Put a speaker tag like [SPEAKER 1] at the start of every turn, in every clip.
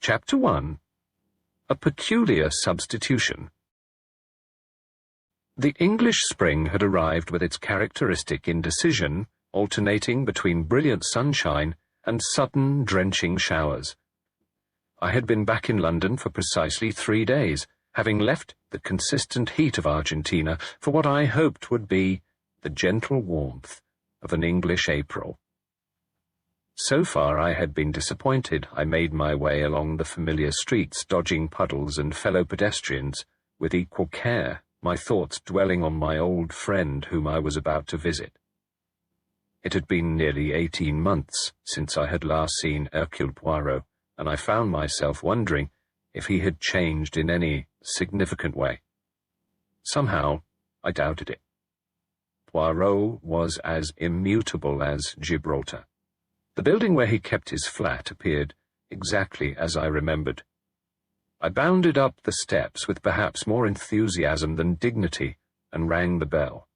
[SPEAKER 1] Chapter 1. A Peculiar Substitution. The English spring had arrived with its characteristic indecision, alternating between brilliant sunshine and sudden, drenching showers. I had been back in London for precisely 3 days, having left the consistent heat of Argentina for what I hoped would be the gentle warmth of an English April. So far I had been disappointed. I made my way along the familiar streets, dodging puddles and fellow pedestrians with equal care, my thoughts dwelling on my old friend whom I was about to visit. It had been nearly 18 months since I had last seen Hercule Poirot, and I found myself wondering if he had changed in any significant way. Somehow, I doubted it. Poirot was as immutable as Gibraltar. The building where he kept his flat appeared exactly as I remembered. I bounded up the steps with perhaps more enthusiasm than dignity and rang the bell.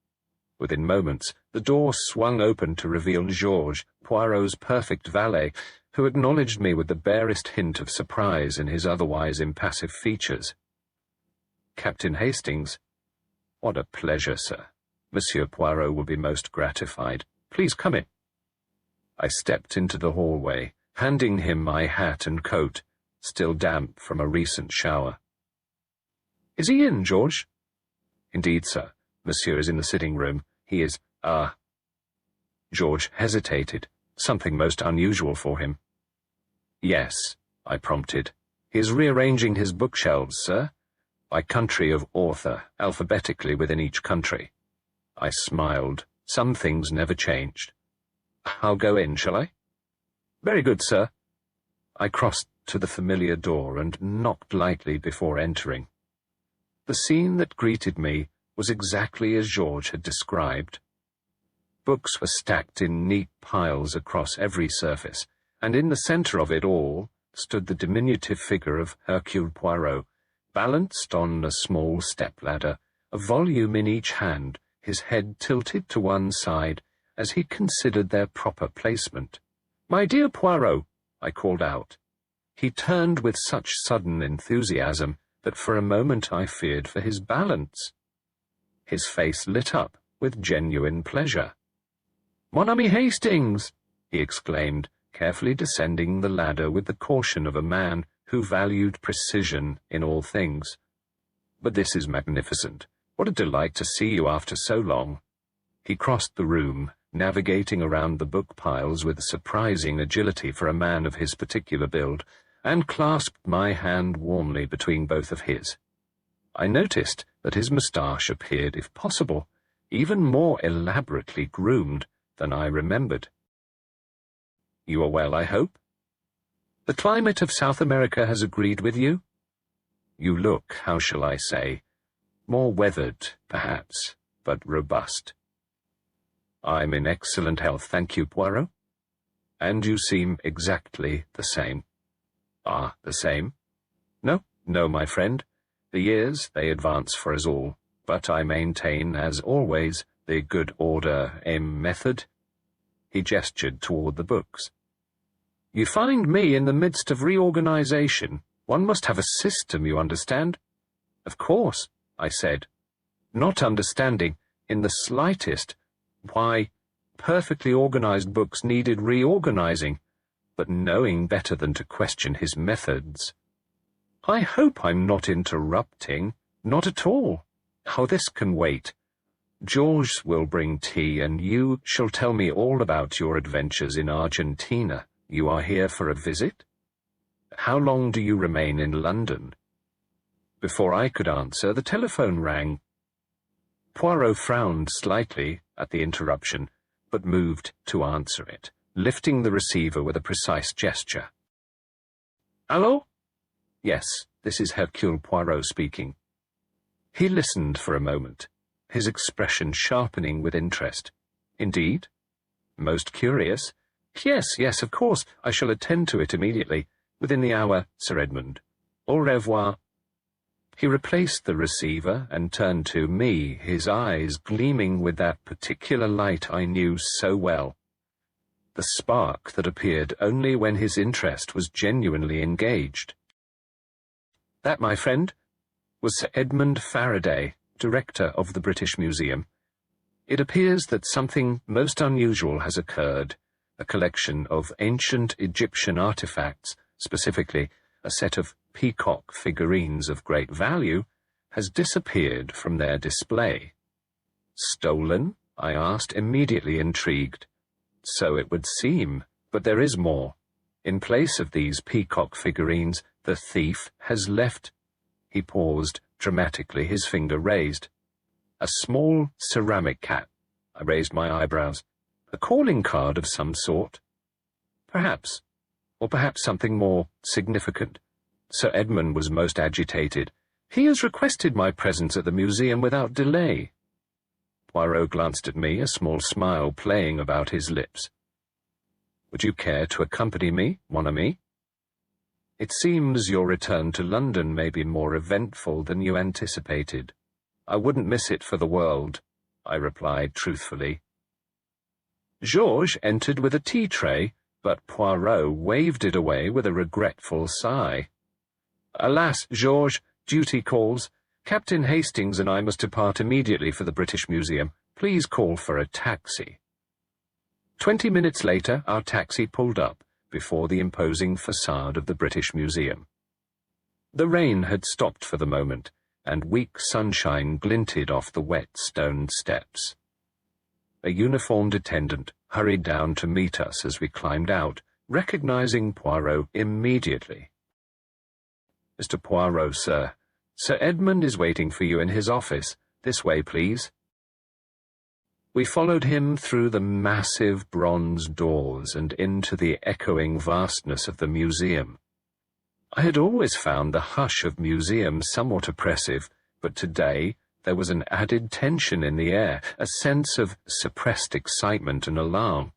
[SPEAKER 1] Within moments, the door swung open to reveal Georges, Poirot's perfect valet, who acknowledged me with the barest hint of surprise in his otherwise impassive features. "Captain Hastings." "What a pleasure, sir. Monsieur Poirot will be most gratified. Please come in." I stepped into the hallway, handing him my hat and coat, still damp from a recent shower. "Is he in, George?" "Indeed, sir. Monsieur is in the sitting-room. He is, George hesitated, something most unusual for him. "Yes," I prompted. "He is rearranging his bookshelves, sir, by country of author, alphabetically within each country." I smiled. Some things never changed. "I'll go in, shall I?" "Very good, sir." I crossed to the familiar door and knocked lightly before entering. The scene that greeted me was exactly as Georges had described. Books were stacked in neat piles across every surface, and in the centre of it all stood the diminutive figure of Hercule Poirot, balanced on a small step-ladder, a volume in each hand, his head tilted to one side, as he considered their proper placement. "My dear Poirot," I called out. He turned with such sudden enthusiasm that for a moment I feared for his balance. His face lit up with genuine pleasure. "Mon ami Hastings!" he exclaimed, carefully descending the ladder with the caution of a man who valued precision in all things. "But this is magnificent. What a delight to see you after so long." He crossed the room, navigating around the book piles with surprising agility for a man of his particular build, and clasped my hand warmly between both of his. I noticed that his moustache appeared, if possible, even more elaborately groomed than I remembered. "You are well, I hope? The climate of South America has agreed with you? You look, how shall I say, more weathered, perhaps, but robust." "I'm in excellent health, thank you, Poirot. And you seem exactly the same." "Ah, the same? No, my friend. The years, they advance for us all, but I maintain, as always, the good order method." He gestured toward the books. "You find me in the midst of reorganization. One must have a system, you understand." "Of course," I said, not understanding in the slightest why perfectly organized books needed reorganizing, but knowing better than to question his methods. "I hope I'm not interrupting." "Not at all. Oh, this can wait. Georges will bring tea, and you shall tell me all about your adventures in Argentina. You are here for a visit? How long do you remain in London?" Before I could answer, the telephone rang. Poirot frowned slightly at the interruption, but moved to answer it, lifting the receiver with a precise gesture. "Allô?" "Yes, this is Hercule Poirot speaking." He listened for a moment, his expression sharpening with interest. "Indeed? Most curious. Yes, of course. I shall attend to it immediately. Within the hour, Sir Edmund. Au revoir." He replaced the receiver and turned to me, his eyes gleaming with that particular light I knew so well. The spark that appeared only when his interest was genuinely engaged. That, my friend, was Sir Edmund Faraday, director of the British Museum. It appears that something most unusual has occurred. A collection of ancient Egyptian artifacts, specifically a set of peacock figurines of great value, has disappeared from their display. Stolen? I asked, immediately intrigued. So it would seem, but there is more. In place of these peacock figurines, the thief has left. He paused, dramatically, his finger raised. A small ceramic cat. I raised my eyebrows. A calling card of some sort. Perhaps. Or perhaps something more significant. Sir Edmund was most agitated. He has requested my presence at the museum without delay. Poirot glanced at me, a small smile playing about his lips. Would you care to accompany me, mon ami? It seems your return to London may be more eventful than you anticipated. I wouldn't miss it for the world, I replied truthfully. Georges entered with a tea tray, but Poirot waved it away with a regretful sigh. Alas, Georges, duty calls. Captain Hastings and I must depart immediately for the British Museum. Please call for a taxi. 20 minutes later, our taxi pulled up before the imposing facade of the British Museum. The rain had stopped for the moment, and weak sunshine glinted off the wet stone steps. A uniformed attendant hurried down to meet us as we climbed out, recognizing Poirot immediately. Mr. Poirot, sir. Sir Edmund is waiting for you in his office. This way, please. We followed him through the massive bronze doors and into the echoing vastness of the museum. I had always found the hush of museums somewhat oppressive, but today there was an added tension in the air, a sense of suppressed excitement and alarm.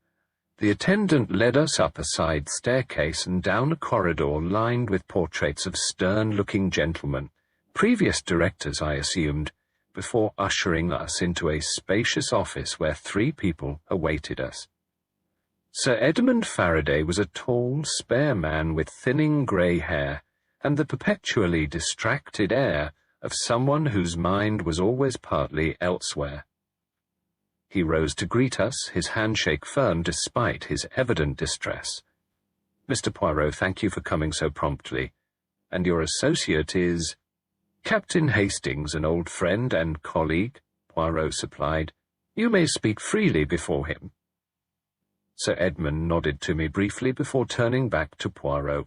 [SPEAKER 1] The attendant led us up a side staircase and down a corridor lined with portraits of stern-looking gentlemen, previous directors, I assumed, before ushering us into a spacious office where 3 people awaited us. Sir Edmund Faraday was a tall, spare man with thinning grey hair, and the perpetually distracted air of someone whose mind was always partly elsewhere. He rose to greet us, his handshake firm despite his evident distress. Mr. Poirot, thank you for coming so promptly. And your associate is— Captain Hastings, an old friend and colleague, Poirot supplied. You may speak freely before him. Sir Edmund nodded to me briefly before turning back to Poirot.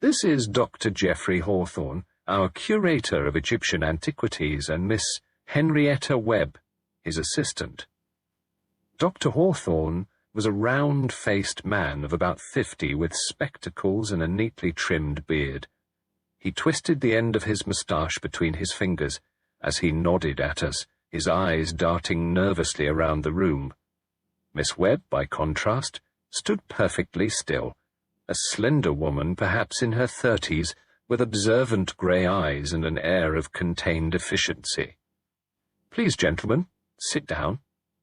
[SPEAKER 1] This is Dr. Geoffrey Hawthorne, our curator of Egyptian antiquities, and Miss Henrietta Webb, his assistant. Dr. Hawthorne was a round-faced man of about 50 with spectacles and a neatly trimmed beard. He twisted the end of his moustache between his fingers as he nodded at us, his eyes darting nervously around the room. Miss Webb, by contrast, stood perfectly still, a slender woman perhaps in her 30s, with observant grey eyes and an air of contained efficiency. Please, gentlemen, sit down.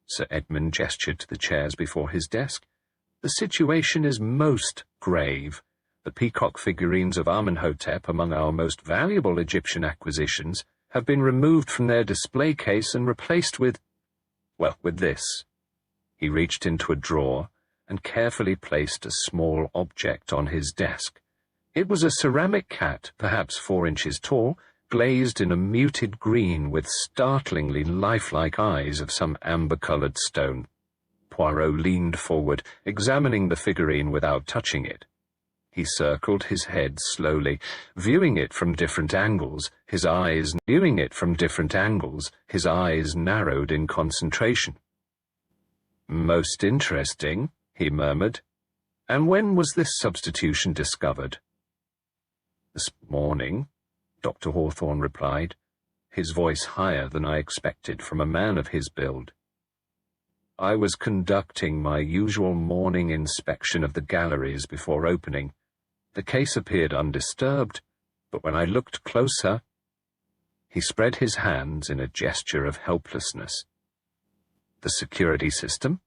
[SPEAKER 1] Sir Edmund gestured to the chairs before his desk. The situation is most grave. The peacock figurines of Amenhotep, among our most valuable Egyptian acquisitions, have been removed from their display case and replaced with this. He reached into a drawer and carefully placed a small object on his desk. It was a ceramic cat, perhaps 4 inches tall, glazed in a muted green with startlingly lifelike eyes of some amber-coloured stone. Poirot leaned forward, examining the figurine without touching it. He circled his head slowly, viewing it from different angles, his eyes narrowed in concentration. Most interesting, he murmured. And when was this substitution discovered? This morning, Dr. Hawthorne replied, his voice higher than I expected from a man of his build. I was conducting my usual morning inspection of the galleries before opening. The case appeared undisturbed, but when I looked closer, he spread his hands in a gesture of helplessness. The security system?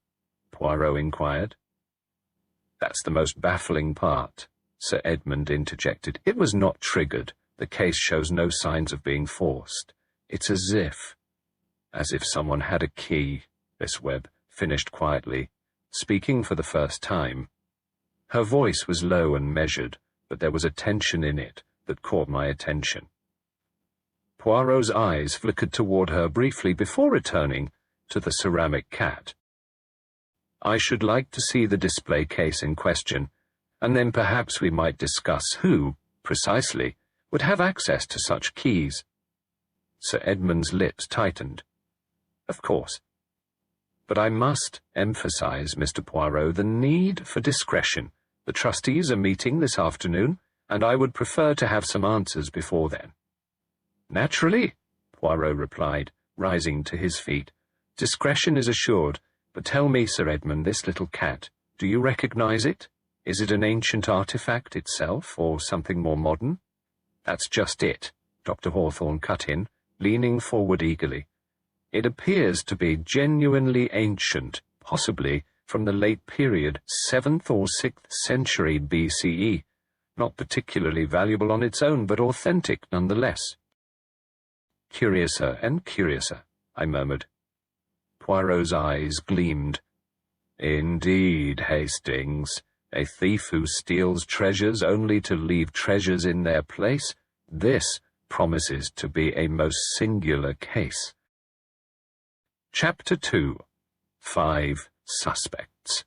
[SPEAKER 1] Poirot inquired. That's the most baffling part, Sir Edmund interjected. It was not triggered, The case shows no signs of being forced. It's as if someone had a key," Miss Webb finished quietly, speaking for the first time. Her voice was low and measured, but there was a tension in it that caught my attention. Poirot's eyes flickered toward her briefly before returning to the ceramic cat. "I should like to see the display case in question, and then perhaps we might discuss who, precisely, would have access to such keys." Sir Edmund's lips tightened. "Of course. But I must emphasize, Mr. Poirot, the need for discretion. The trustees are meeting this afternoon, and I would prefer to have some answers before then." "Naturally," Poirot replied, rising to his feet. "Discretion is assured, but tell me, Sir Edmund, this little cat, do you recognize it? Is it an ancient artifact itself, or something more modern?" "That's just it," Dr. Hawthorne cut in, leaning forward eagerly. "It appears to be genuinely ancient, possibly from the late period, 7th or 6th century BCE, not particularly valuable on its own, but authentic nonetheless." "Curiouser and curiouser," I murmured. Poirot's eyes gleamed. "Indeed, Hastings, a thief who steals treasures only to leave treasures in their place. This promises to be a most singular case." Chapter 2. 5 Suspects.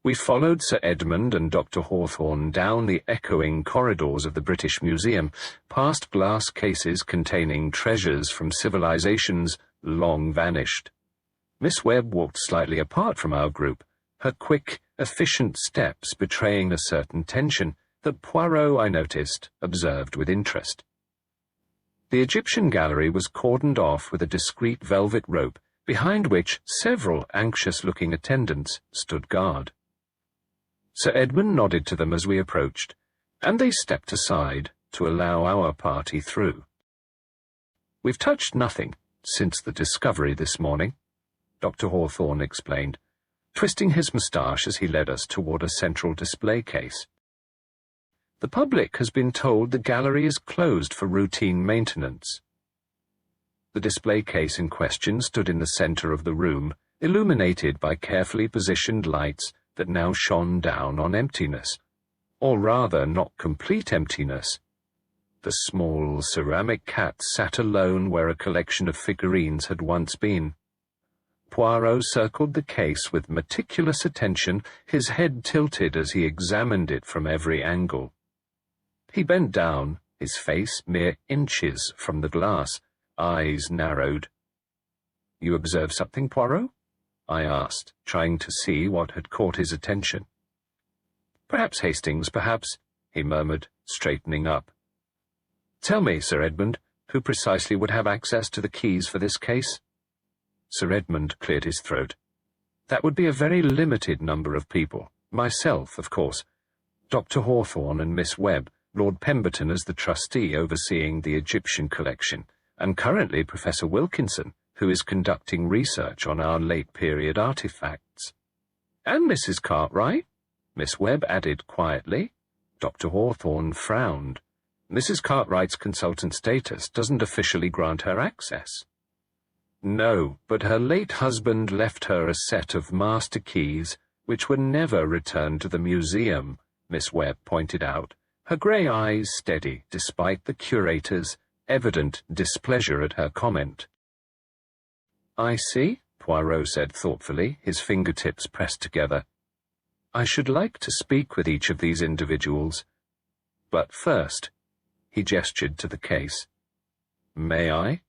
[SPEAKER 1] We followed Sir Edmund and Dr. Hawthorne down the echoing corridors of the British Museum, past glass cases containing treasures from civilizations long vanished. Miss Webb walked slightly apart from our group, her quick, efficient steps betraying a certain tension that Poirot, I noticed, observed with interest. The Egyptian gallery was cordoned off with a discreet velvet rope, behind which several anxious-looking attendants stood guard. Sir Edmund nodded to them as we approached, and they stepped aside to allow our party through. "We've touched nothing since the discovery this morning," Dr. Hawthorne explained, twisting his moustache as he led us toward a central display case. "The public has been told the gallery is closed for routine maintenance." The display case in question stood in the center of the room, illuminated by carefully positioned lights that now shone down on emptiness, or rather not complete emptiness. The small ceramic cat sat alone where a collection of figurines had once been. Poirot circled the case with meticulous attention, his head tilted as he examined it from every angle. He bent down, his face mere inches from the glass, eyes narrowed. "You observe something, Poirot?" I asked, trying to see what had caught his attention. "Perhaps, Hastings, perhaps," he murmured, straightening up. "Tell me, Sir Edmund, who precisely would have access to the keys for this case?" Sir Edmund cleared his throat. "That would be a very limited number of people. Myself, of course, Dr. Hawthorne and Miss Webb, Lord Pemberton as the trustee overseeing the Egyptian collection, and currently Professor Wilkinson, who is conducting research on our late-period artifacts." "And Mrs. Cartwright," Miss Webb added quietly. Dr. Hawthorne frowned. "Mrs. Cartwright's consultant status doesn't officially grant her access." "No, but her late husband left her a set of master keys which were never returned to the museum," Miss Webb pointed out, her grey eyes steady despite the curator's evident displeasure at her comment. "I see," Poirot said thoughtfully, his fingertips pressed together. "I should like to speak with each of these individuals. But first," he gestured to the case. "May I?"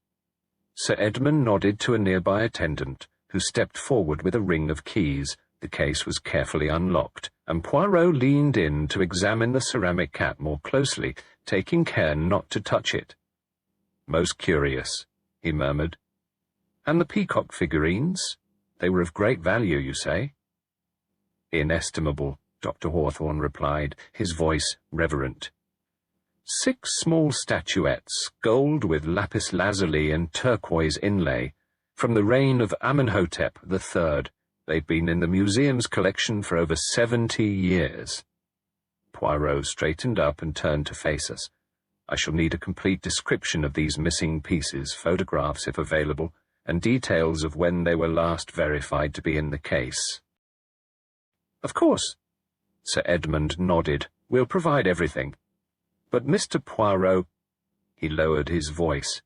[SPEAKER 1] Sir Edmund nodded to a nearby attendant, who stepped forward with a ring of keys. The case was carefully unlocked, and Poirot leaned in to examine the ceramic cat more closely, taking care not to touch it. "Most curious," he murmured. "And the peacock figurines? They were of great value, you say?" "Inestimable," Dr. Hawthorne replied, his voice reverent. 6 small statuettes, gold with lapis lazuli and turquoise inlay, from the reign of Amenhotep III. They've been in the museum's collection for over 70 years. Poirot straightened up and turned to face us. "I shall need a complete description of these missing pieces, photographs if available, and details of when they were last verified to be in the case." "Of course." Sir Edmund nodded. "We'll provide everything. But Mr. Poirot—" He lowered his voice.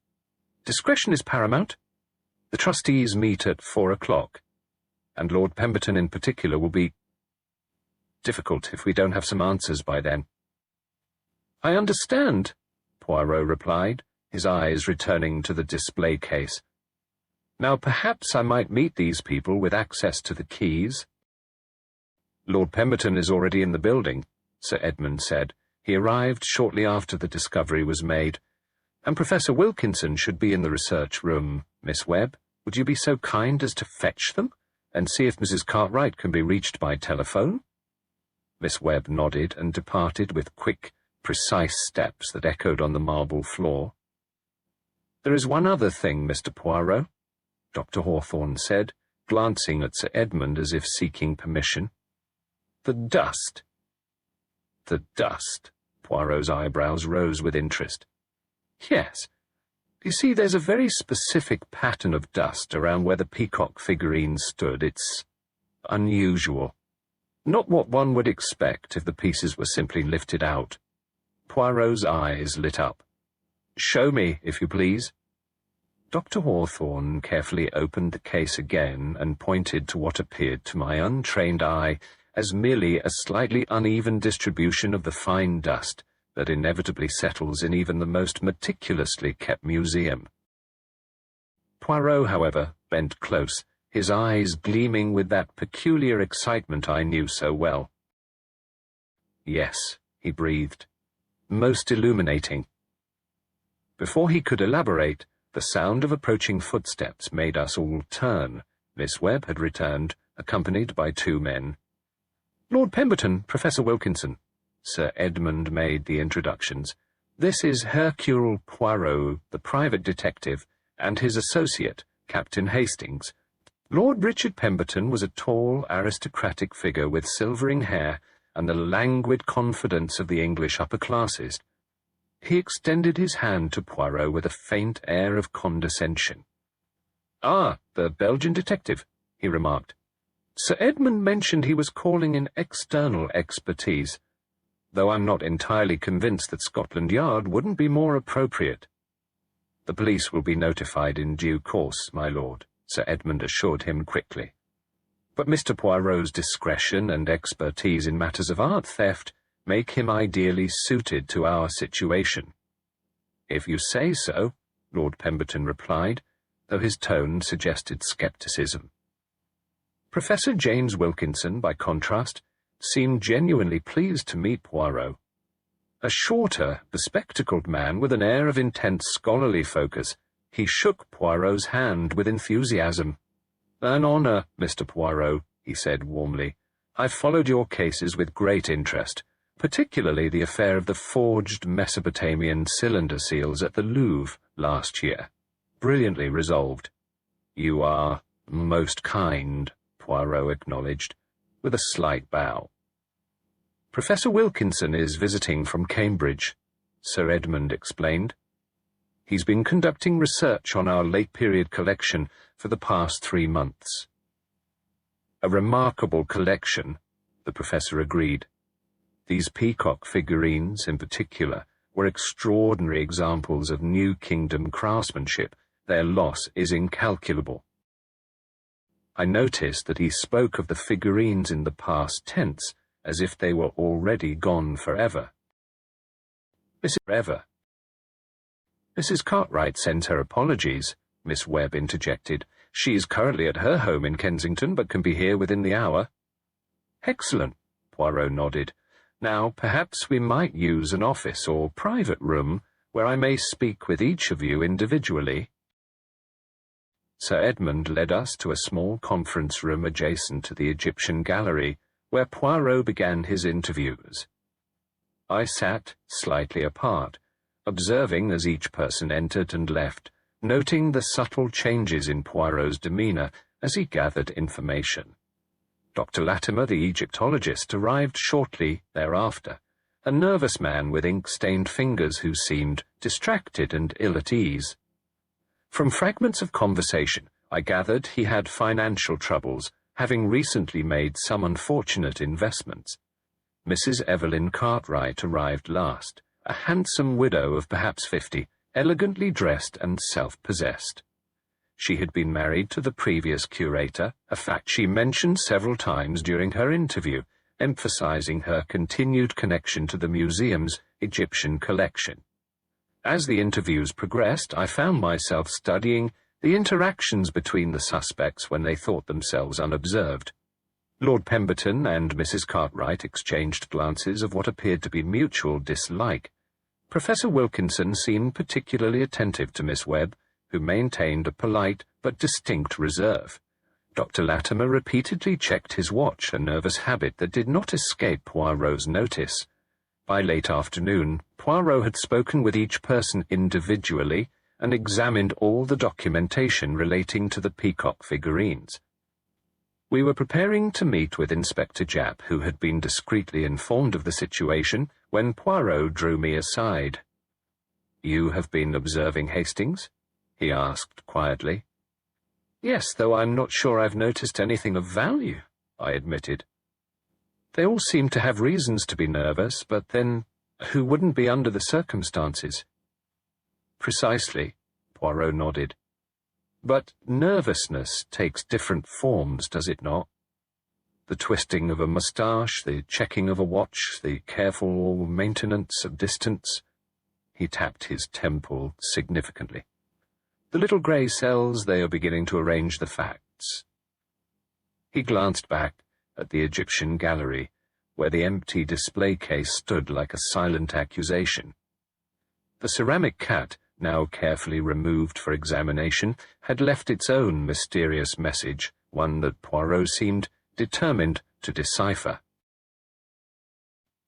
[SPEAKER 1] "Discretion is paramount. The trustees meet at 4 o'clock, and Lord Pemberton in particular will be difficult if we don't have some answers by then." "I understand," Poirot replied, his eyes returning to the display case. "Now perhaps I might meet these people with access to the keys." "Lord Pemberton is already in the building," Sir Edmund said. "He arrived shortly after the discovery was made. And Professor Wilkinson should be in the research room. Miss Webb, would you be so kind as to fetch them, and see if Mrs. Cartwright can be reached by telephone?" Miss Webb nodded and departed with quick, precise steps that echoed on the marble floor. "There is one other thing, Mr. Poirot," Dr. Hawthorne said, glancing at Sir Edmund as if seeking permission. "The dust." "The dust?" Poirot's eyebrows rose with interest. "Yes. You see, there's a very specific pattern of dust around where the peacock figurine stood. It's unusual. Not what one would expect if the pieces were simply lifted out." Poirot's eyes lit up. "Show me, if you please." Dr. Hawthorne carefully opened the case again and pointed to what appeared to my untrained eye as merely a slightly uneven distribution of the fine dust that inevitably settles in even the most meticulously kept museum. Poirot, however, bent close, his eyes gleaming with that peculiar excitement I knew so well. "Yes," he breathed. "Most illuminating." Before he could elaborate, the sound of approaching footsteps made us all turn. Miss Webb had returned, accompanied by 2 men. "Lord Pemberton, Professor Wilkinson." Sir Edmund made the introductions. "This is Hercule Poirot, the private detective, and his associate, Captain Hastings." Lord Richard Pemberton was a tall, aristocratic figure with silvering hair and the languid confidence of the English upper classes. He extended his hand to Poirot with a faint air of condescension. "Ah, the Belgian detective," he remarked. "Sir Edmund mentioned he was calling in external expertise, though I'm not entirely convinced that Scotland Yard wouldn't be more appropriate." "The police will be notified in due course, my lord," Sir Edmund assured him quickly. "But Mr. Poirot's discretion and expertise in matters of art theft make him ideally suited to our situation." "If you say so," Lord Pemberton replied, though his tone suggested scepticism. Professor James Wilkinson, by contrast, seemed genuinely pleased to meet Poirot. A shorter, bespectacled man with an air of intense scholarly focus, he shook Poirot's hand with enthusiasm. "An honor, Mr. Poirot," he said warmly. "I've followed your cases with great interest, particularly the affair of the forged Mesopotamian cylinder seals at the Louvre last year. Brilliantly resolved." "You are most kind," Poirot acknowledged, with a slight bow. "Professor Wilkinson is visiting from Cambridge," Sir Edmund explained. "He's been conducting research on our late-period collection for the past 3 months." "A remarkable collection," the professor agreed. These peacock figurines, in particular, were extraordinary examples of New Kingdom craftsmanship. Their loss is incalculable. I noticed that he spoke of the figurines in the past tense, as if they were already gone forever. Mrs. Cartwright sends her apologies," Miss Webb interjected. "She is currently at her home in Kensington, but can be here within the hour." "Excellent," Poirot nodded. "Now, perhaps we might use an office or private room where I may speak with each of you individually." Sir Edmund led us to a small conference room adjacent to the Egyptian gallery, where Poirot began his interviews. I sat slightly apart, observing as each person entered and left, noting the subtle changes in Poirot's demeanour as he gathered information. Dr. Latimer, the Egyptologist, arrived shortly thereafter, a nervous man with ink-stained fingers who seemed distracted and ill at ease. From fragments of conversation, I gathered he had financial troubles, having recently made some unfortunate investments. Mrs. Evelyn Cartwright arrived last, a handsome widow of perhaps 50, elegantly dressed and self-possessed. She had been married to the previous curator, a fact she mentioned several times during her interview, emphasizing her continued connection to the museum's Egyptian collection. As the interviews progressed, I found myself studying the interactions between the suspects when they thought themselves unobserved. Lord Pemberton and Mrs. Cartwright exchanged glances of what appeared to be mutual dislike. Professor Wilkinson seemed particularly attentive to Miss Webb, who maintained a polite but distinct reserve. Dr. Latimer repeatedly checked his watch, a nervous habit that did not escape Poirot's notice. By late afternoon, Poirot had spoken with each person individually and examined all the documentation relating to the peacock figurines. We were preparing to meet with Inspector Japp, who had been discreetly informed of the situation, when Poirot drew me aside. "You have been observing Hastings?" he asked quietly. "Yes, though I'm not sure I've noticed anything of value," I admitted. "They all seem to have reasons to be nervous, but then, who wouldn't be under the circumstances?" "Precisely," Poirot nodded. "But nervousness takes different forms, does it not? The twisting of a moustache, the checking of a watch, the careful maintenance of distance." He tapped his temple significantly. "The little grey cells, they are beginning to arrange the facts." He glanced back at the Egyptian gallery, where the empty display case stood like a silent accusation. The ceramic cat, now carefully removed for examination, had left its own mysterious message, one that Poirot seemed determined to decipher.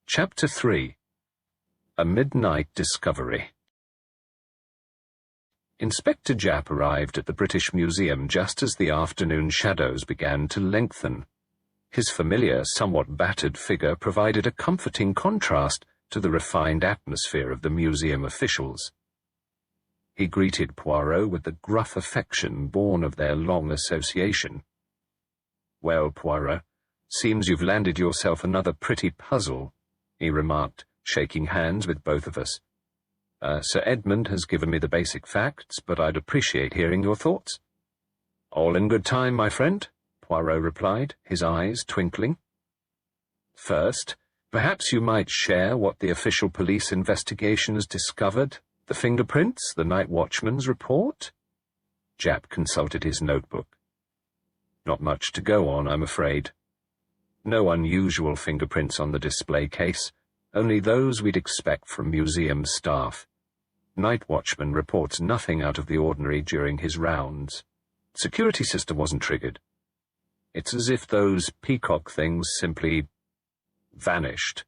[SPEAKER 1] Chapter 3. A Midnight Discovery. Inspector Japp arrived at the British Museum just as the afternoon shadows began to lengthen. His familiar, somewhat battered figure provided a comforting contrast to the refined atmosphere of the museum officials. He greeted Poirot with the gruff affection born of their long association. "Well, Poirot, seems you've landed yourself another pretty puzzle," he remarked, shaking hands with both of us. "Sir Edmund has given me the basic facts, but I'd appreciate hearing your thoughts." "All in good time, my friend," Poirot replied, his eyes twinkling. "First, perhaps you might share what the official police investigation has discovered. The fingerprints, the night watchman's report?" Japp consulted his notebook. "Not much to go on, I'm afraid. No unusual fingerprints on the display case, only those we'd expect from museum staff. Night watchman reports nothing out of the ordinary during his rounds. Security system wasn't triggered. It's as if those peacock things simply vanished."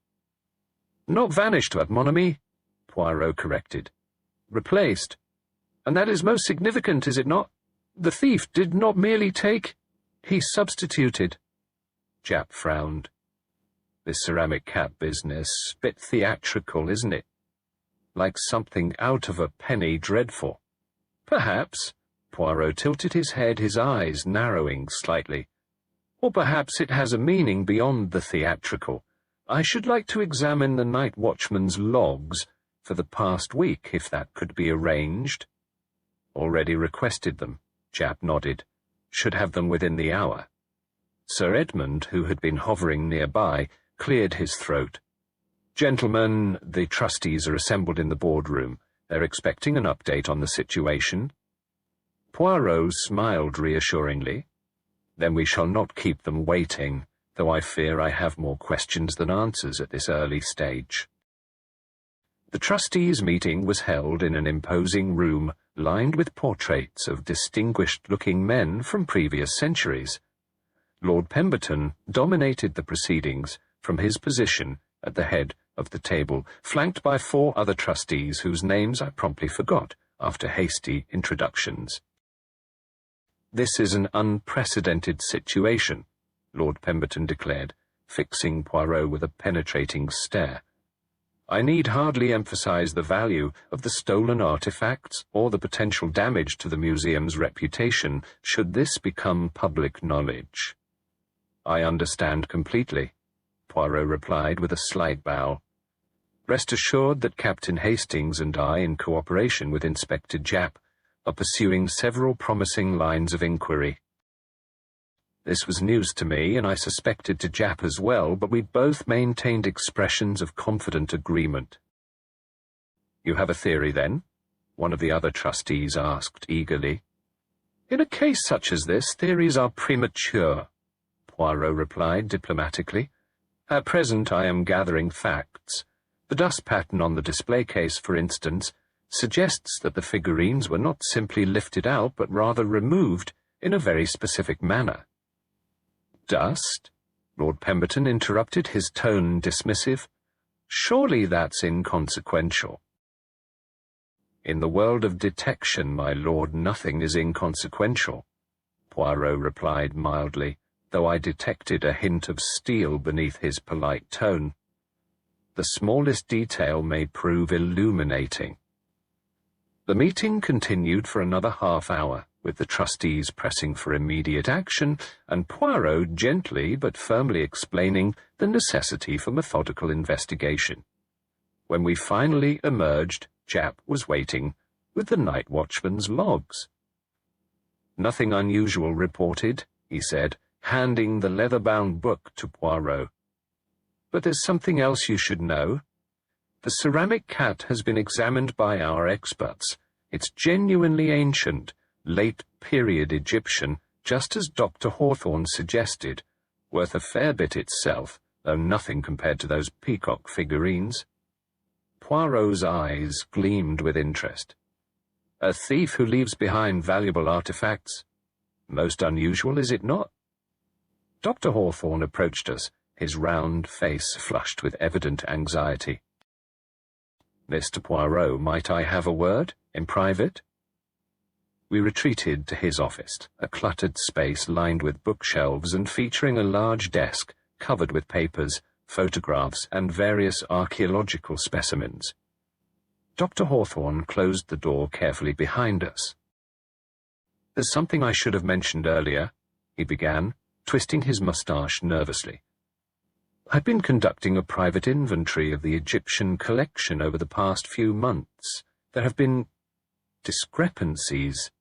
[SPEAKER 1] "Not vanished, mon ami," Poirot corrected. "Replaced. And that is most significant, is it not? The thief did not merely take, he substituted." Japp frowned. "This ceramic cat business, bit theatrical, isn't it? Like something out of a penny dreadful." "Perhaps." Poirot tilted his head, his eyes narrowing slightly. "Or perhaps it has a meaning beyond the theatrical. I should like to examine the night watchman's logs for the past week, if that could be arranged." "Already requested them," Japp nodded. "Should have them within the hour." Sir Edmund, who had been hovering nearby, cleared his throat. "Gentlemen, the trustees are assembled in the boardroom. They're expecting an update on the situation." Poirot smiled reassuringly. "Then we shall not keep them waiting, though I fear I have more questions than answers at this early stage." The trustees' meeting was held in an imposing room lined with portraits of distinguished-looking men from previous centuries. Lord Pemberton dominated the proceedings from his position at the head of the table, flanked by 4 other trustees whose names I promptly forgot after hasty introductions. "This is an unprecedented situation," Lord Pemberton declared, fixing Poirot with a penetrating stare. I need hardly emphasize the value of the stolen artifacts or the potential damage to the museum's reputation should this become public knowledge. I understand completely, Poirot replied with a slight bow. Rest assured that Captain Hastings and I, in cooperation with Inspector Japp, are pursuing several promising lines of inquiry. This was news to me, and I suspected to Japp as well, but we both maintained expressions of confident agreement. You have a theory, then? One of the other trustees asked eagerly. In a case such as this, theories are premature, Poirot replied diplomatically. At present I am gathering facts. The dust pattern on the display case, for instance, suggests that the figurines were not simply lifted out, but rather removed in a very specific manner. Dust? Lord Pemberton interrupted, his tone dismissive. Surely that's inconsequential. In the world of detection, my lord, nothing is inconsequential, Poirot replied mildly, though I detected a hint of steel beneath his polite tone. The smallest detail may prove illuminating. The meeting continued for another half-hour, with the trustees pressing for immediate action, and Poirot gently but firmly explaining the necessity for methodical investigation. When we finally emerged, Japp was waiting, with the night watchman's logs. Nothing unusual reported, he said, handing the leather-bound book to Poirot. But there's something else you should know. The ceramic cat has been examined by our experts. It's genuinely ancient, late-period Egyptian, just as Dr. Hawthorne suggested, worth a fair bit itself, though nothing compared to those peacock figurines. Poirot's eyes gleamed with interest. A thief who leaves behind valuable artifacts? Most unusual, is it not? Dr. Hawthorne approached us, his round face flushed with evident anxiety. Mr. Poirot, might I have a word, in private? We retreated to his office, a cluttered space lined with bookshelves and featuring a large desk covered with papers, photographs, and various archaeological specimens. Dr. Hawthorne closed the door carefully behind us. There's something I should have mentioned earlier, he began, twisting his moustache nervously. I've been conducting a private inventory of the Egyptian collection over the past few months. There have been discrepancies.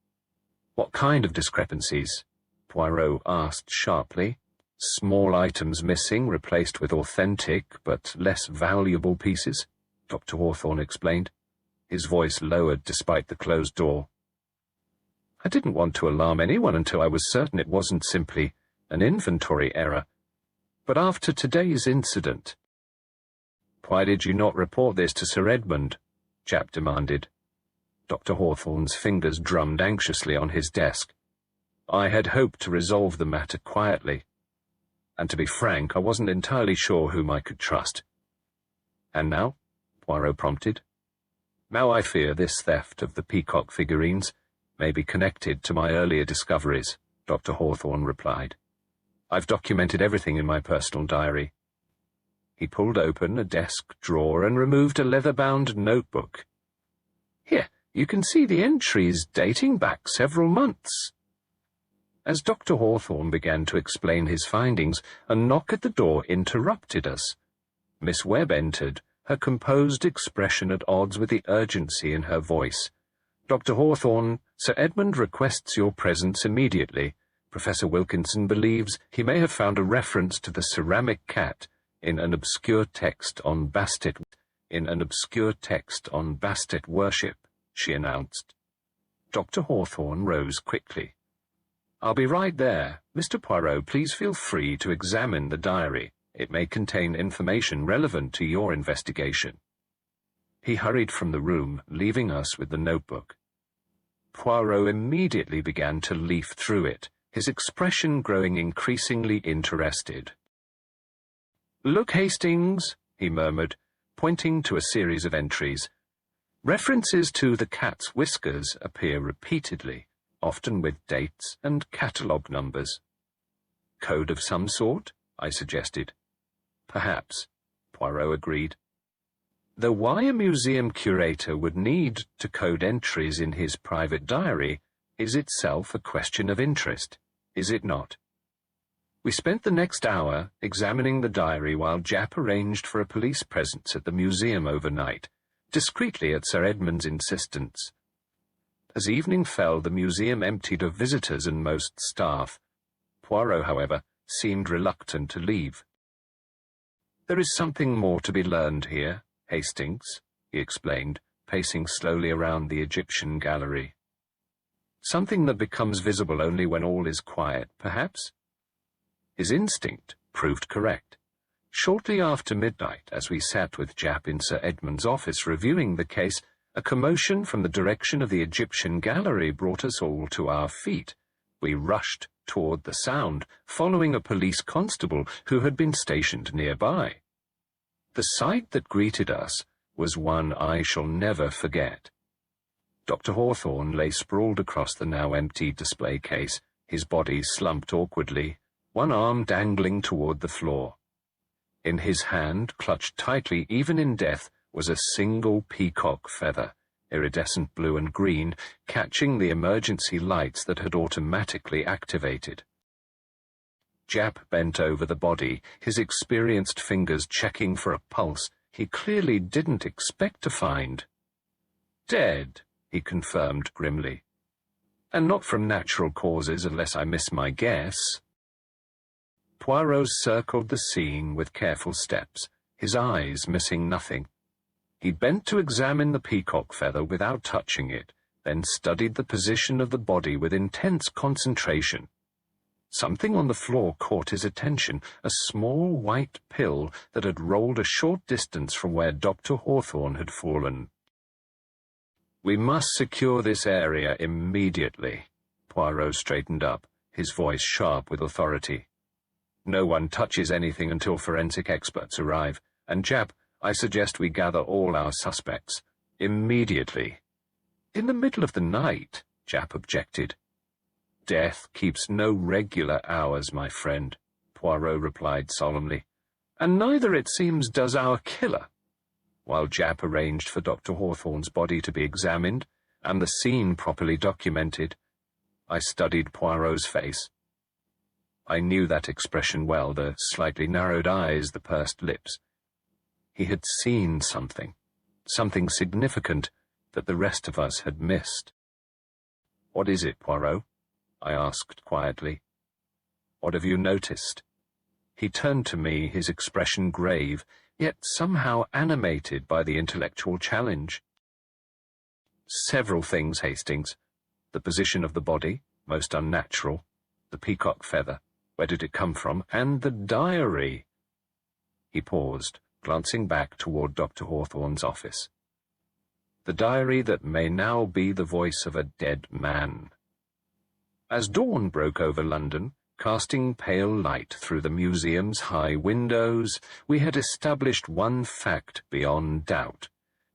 [SPEAKER 1] What kind of discrepancies? Poirot asked sharply. Small items missing, replaced with authentic but less valuable pieces, Dr. Hawthorne explained. His voice lowered despite the closed door. I didn't want to alarm anyone until I was certain it wasn't simply an inventory error. But after today's incident— Why did you not report this to Sir Edmund? Japp demanded. Dr. Hawthorne's fingers drummed anxiously on his desk. I had hoped to resolve the matter quietly, and to be frank, I wasn't entirely sure whom I could trust. And now? Poirot prompted. Now I fear this theft of the peacock figurines may be connected to my earlier discoveries, Dr. Hawthorne replied. I've documented everything in my personal diary. He pulled open a desk drawer and removed a leather-bound notebook. Here, you can see the entries dating back several months. As Dr. Hawthorne began to explain his findings, a knock at the door interrupted us. Miss Webb entered, her composed expression at odds with the urgency in her voice. Dr. Hawthorne, Sir Edmund requests your presence immediately. Professor Wilkinson believes he may have found a reference to the ceramic cat in an obscure text on Bastet worship, she announced. Dr. Hawthorne rose quickly. I'll be right there. Mr. Poirot, please feel free to examine the diary. It may contain information relevant to your investigation. He hurried from the room, leaving us with the notebook. Poirot immediately began to leaf through it, his expression growing increasingly interested. Look, Hastings, he murmured, pointing to a series of entries. References to the cat's whiskers appear repeatedly, often with dates and catalogue numbers. Code of some sort? I suggested. Perhaps, Poirot agreed. Though why a museum curator would need to code entries in his private diary is itself a question of interest, is it not? We spent the next hour examining the diary while Japp arranged for a police presence at the museum overnight, discreetly at Sir Edmund's insistence. As evening fell, the museum emptied of visitors and most staff. Poirot, however, seemed reluctant to leave. "There is something more to be learned here, Hastings," he explained, pacing slowly around the Egyptian gallery. "Something that becomes visible only when all is quiet, perhaps?" His instinct proved correct. Shortly after midnight, as we sat with Japp in Sir Edmund's office reviewing the case, a commotion from the direction of the Egyptian gallery brought us all to our feet. We rushed toward the sound, following a police constable who had been stationed nearby. The sight that greeted us was one I shall never forget. Dr. Hawthorne lay sprawled across the now empty display case, his body slumped awkwardly, one arm dangling toward the floor. In his hand, clutched tightly even in death, was a single peacock feather, iridescent blue and green, catching the emergency lights that had automatically activated. Japp bent over the body, his experienced fingers checking for a pulse he clearly didn't expect to find. "Dead," he confirmed grimly. "And not from natural causes unless I miss my guess." Poirot circled the scene with careful steps, his eyes missing nothing. He bent to examine the peacock feather without touching it, then studied the position of the body with intense concentration. Something on the floor caught his attention, a small white pill that had rolled a short distance from where Dr. Hawthorne had fallen. "We must secure this area immediately." Poirot straightened up, his voice sharp with authority. "No one touches anything until forensic experts arrive, and Japp, I suggest we gather all our suspects. Immediately." "In the middle of the night," Japp objected. "Death keeps no regular hours, my friend," Poirot replied solemnly. "And neither, it seems, does our killer." While Japp arranged for Dr. Hawthorne's body to be examined and the scene properly documented, I studied Poirot's face. I knew that expression well, the slightly narrowed eyes, the pursed lips. He had seen something significant that the rest of us had missed. "What is it, Poirot?" I asked quietly. "What have you noticed?" He turned to me, his expression grave, yet somehow animated by the intellectual challenge. "Several things, Hastings. The position of the body, most unnatural. The peacock feather, where did it come from? And the diary." He paused, glancing back toward Dr. Hawthorne's office. "The diary that may now be the voice of a dead man." As dawn broke over London, casting pale light through the museum's high windows, we had established one fact beyond doubt.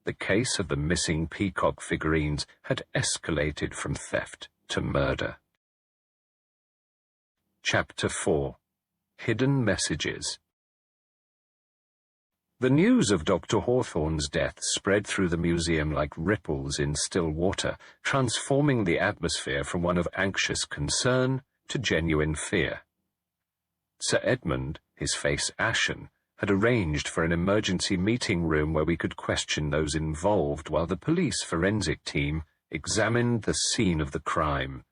[SPEAKER 1] The case of the missing peacock figurines had escalated from theft to murder. Chapter 4. Hidden Messages. The news of Dr. Hawthorne's death spread through the museum like ripples in still water, transforming the atmosphere from one of anxious concern to genuine fear. Sir Edmund, his face ashen, had arranged for an emergency meeting room where we could question those involved while the police forensic team examined the scene of the crime.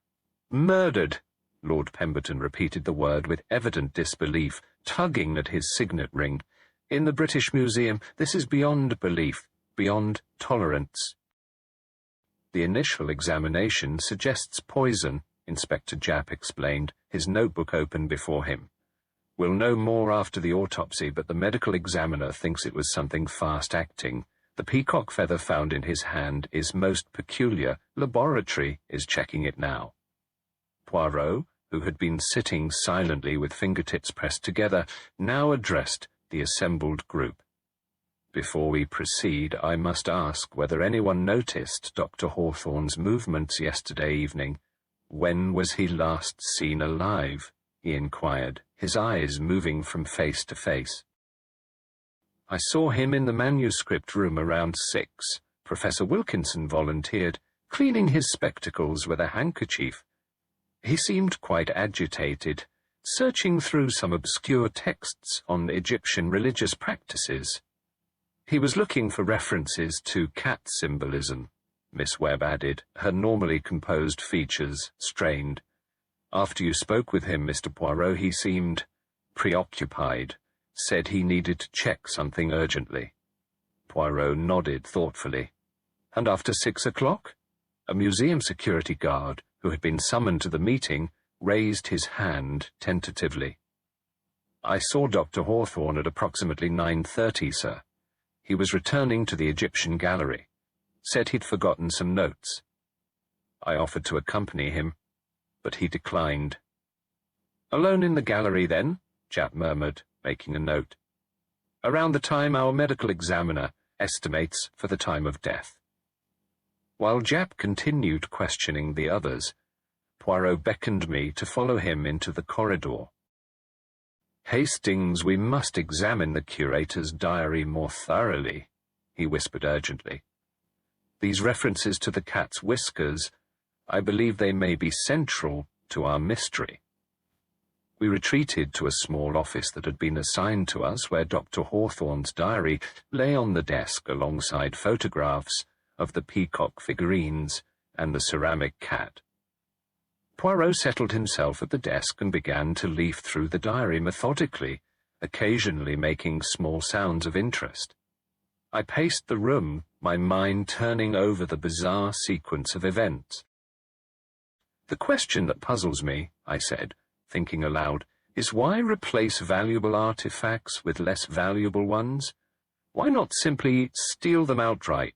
[SPEAKER 1] "Murdered," Lord Pemberton repeated the word with evident disbelief, tugging at his signet ring. "In the British Museum, this is beyond belief, beyond tolerance." "The initial examination suggests poison," Inspector Japp explained, his notebook open before him. "We'll know more after the autopsy, but the medical examiner thinks it was something fast-acting. The peacock feather found in his hand is most peculiar. Laboratory is checking it now." Poirot, who had been sitting silently with fingertips pressed together, now addressed the assembled group. "Before we proceed, I must ask whether anyone noticed Dr. Hawthorne's movements yesterday evening. When was he last seen alive?" he inquired, his eyes moving from face to face. I saw him in the manuscript room around 6. Professor Wilkinson volunteered, cleaning his spectacles with a handkerchief. He seemed quite agitated, searching through some obscure texts on Egyptian religious practices. He was looking for references to cat symbolism, Miss Webb added, her normally composed features strained. After you spoke with him, Mr. Poirot, he seemed preoccupied, said he needed to check something urgently. Poirot nodded thoughtfully. And after 6 o'clock? A museum security guard, who had been summoned to the meeting, raised his hand tentatively. I saw Dr. Hawthorne at approximately 9:30, sir. He was returning to the Egyptian gallery. Said he'd forgotten some notes. I offered to accompany him, but he declined. Alone in the gallery, then? Japp murmured, making a note. Around the time our medical examiner estimates for the time of death. While Japp continued questioning the others, Poirot beckoned me to follow him into the corridor. Hastings, we must examine the curator's diary more thoroughly, he whispered urgently. These references to the cat's whiskers, I believe they may be central to our mystery. We retreated to a small office that had been assigned to us, where Dr. Hawthorne's diary lay on the desk alongside photographs of the peacock figurines and the ceramic cat. Poirot settled himself at the desk and began to leaf through the diary methodically, occasionally making small sounds of interest. I paced the room, my mind turning over the bizarre sequence of events. The question that puzzles me, I said, thinking aloud, is why replace valuable artifacts with less valuable ones? Why not simply steal them outright?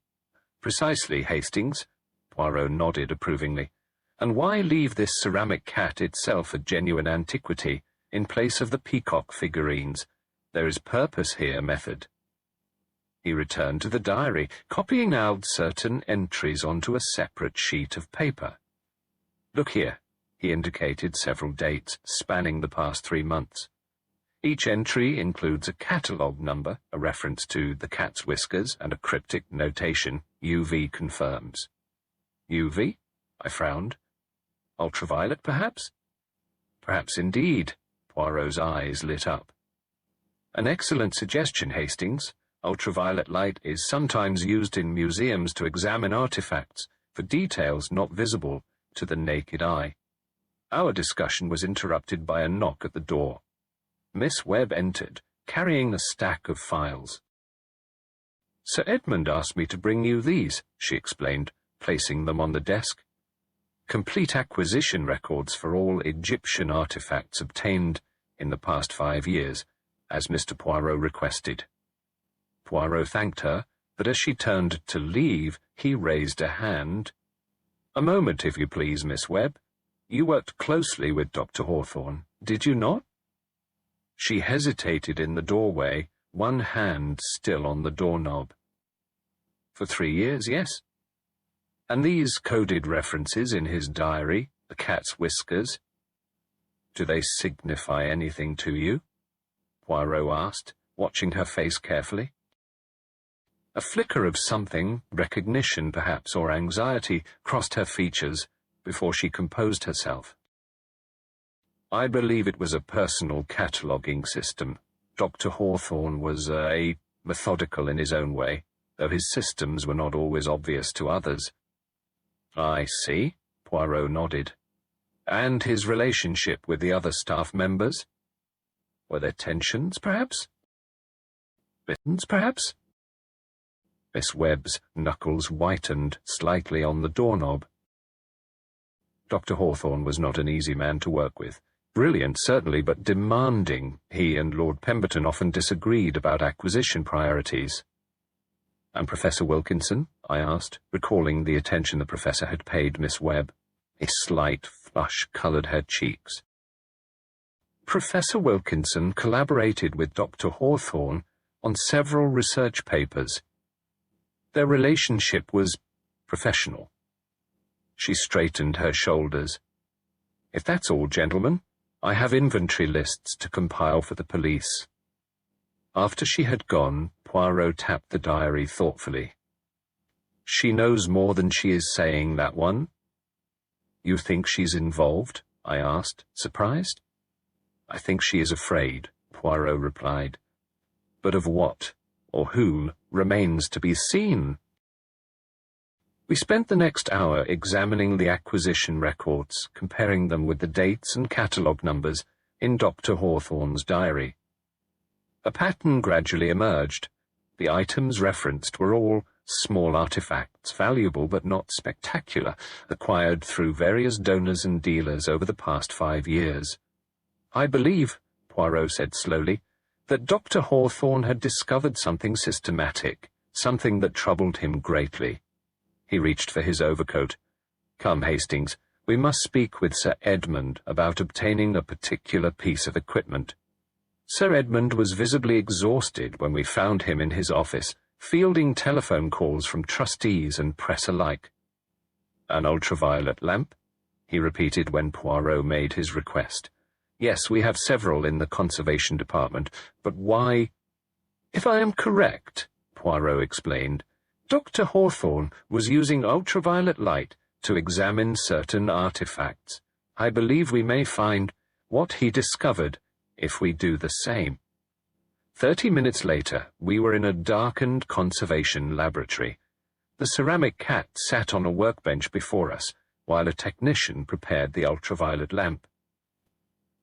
[SPEAKER 1] Precisely, Hastings, Poirot nodded approvingly. And why leave this ceramic cat itself a genuine antiquity in place of the peacock figurines? There is purpose here, method. He returned to the diary, copying out certain entries onto a separate sheet of paper. Look here, he indicated several dates spanning the past 3 months. Each entry includes a catalogue number, a reference to the cat's whiskers, and a cryptic notation, UV confirms. UV? I frowned. Ultraviolet, perhaps? Perhaps indeed. Poirot's eyes lit up. An excellent suggestion, Hastings. Ultraviolet light is sometimes used in museums to examine artifacts for details not visible to the naked eye. Our discussion was interrupted by a knock at the door. Miss Webb entered, carrying a stack of files. Sir Edmund asked me to bring you these, she explained, placing them on the desk. Complete acquisition records for all Egyptian artifacts obtained in the past 5 years, as Mr. Poirot requested. Poirot thanked her, but as she turned to leave, he raised a hand. A moment, if you please, Miss Webb. You worked closely with Dr. Hawthorne, did you not? She hesitated in the doorway, one hand still on the doorknob. For 3 years, yes. And these coded references in his diary, the cat's whiskers, do they signify anything to you? Poirot asked, watching her face carefully. A flicker of something, recognition perhaps, or anxiety, crossed her features before she composed herself. I believe it was a personal cataloguing system. Dr. Hawthorne was methodical in his own way, though his systems were not always obvious to others. I see, Poirot nodded. And his relationship with the other staff members? Were there tensions, perhaps? Mittens, perhaps? Miss Webb's knuckles whitened slightly on the doorknob. Dr. Hawthorne was not an easy man to work with. Brilliant, certainly, but demanding. He and Lord Pemberton often disagreed about acquisition priorities. And Professor Wilkinson? I asked, recalling the attention the professor had paid Miss Webb. A slight flush coloured her cheeks. Professor Wilkinson collaborated with Dr. Hawthorne on several research papers. Their relationship was professional. She straightened her shoulders. If that's all, gentlemen, I have inventory lists to compile for the police. After she had gone, Poirot tapped the diary thoughtfully. She knows more than she is saying, that one? You think she's involved? I asked, surprised. I think she is afraid, Poirot replied. But of what, or whom, remains to be seen. We spent the next hour examining the acquisition records, comparing them with the dates and catalogue numbers in Dr. Hawthorne's diary. A pattern gradually emerged. The items referenced were all small artifacts, valuable but not spectacular, acquired through various donors and dealers over the past 5 years. I believe, Poirot said slowly, that Dr. Hawthorne had discovered something systematic, something that troubled him greatly. He reached for his overcoat. Come, Hastings, we must speak with Sir Edmund about obtaining a particular piece of equipment. Sir Edmund was visibly exhausted when we found him in his office, fielding telephone calls from trustees and press alike. An ultraviolet lamp? He repeated when Poirot made his request. Yes, we have several in the conservation department, but why? If I am correct, Poirot explained, Dr. Hawthorne was using ultraviolet light to examine certain artifacts. I believe we may find what he discovered if we do the same. 30 minutes later, we were in a darkened conservation laboratory. The ceramic cat sat on a workbench before us, while a technician prepared the ultraviolet lamp.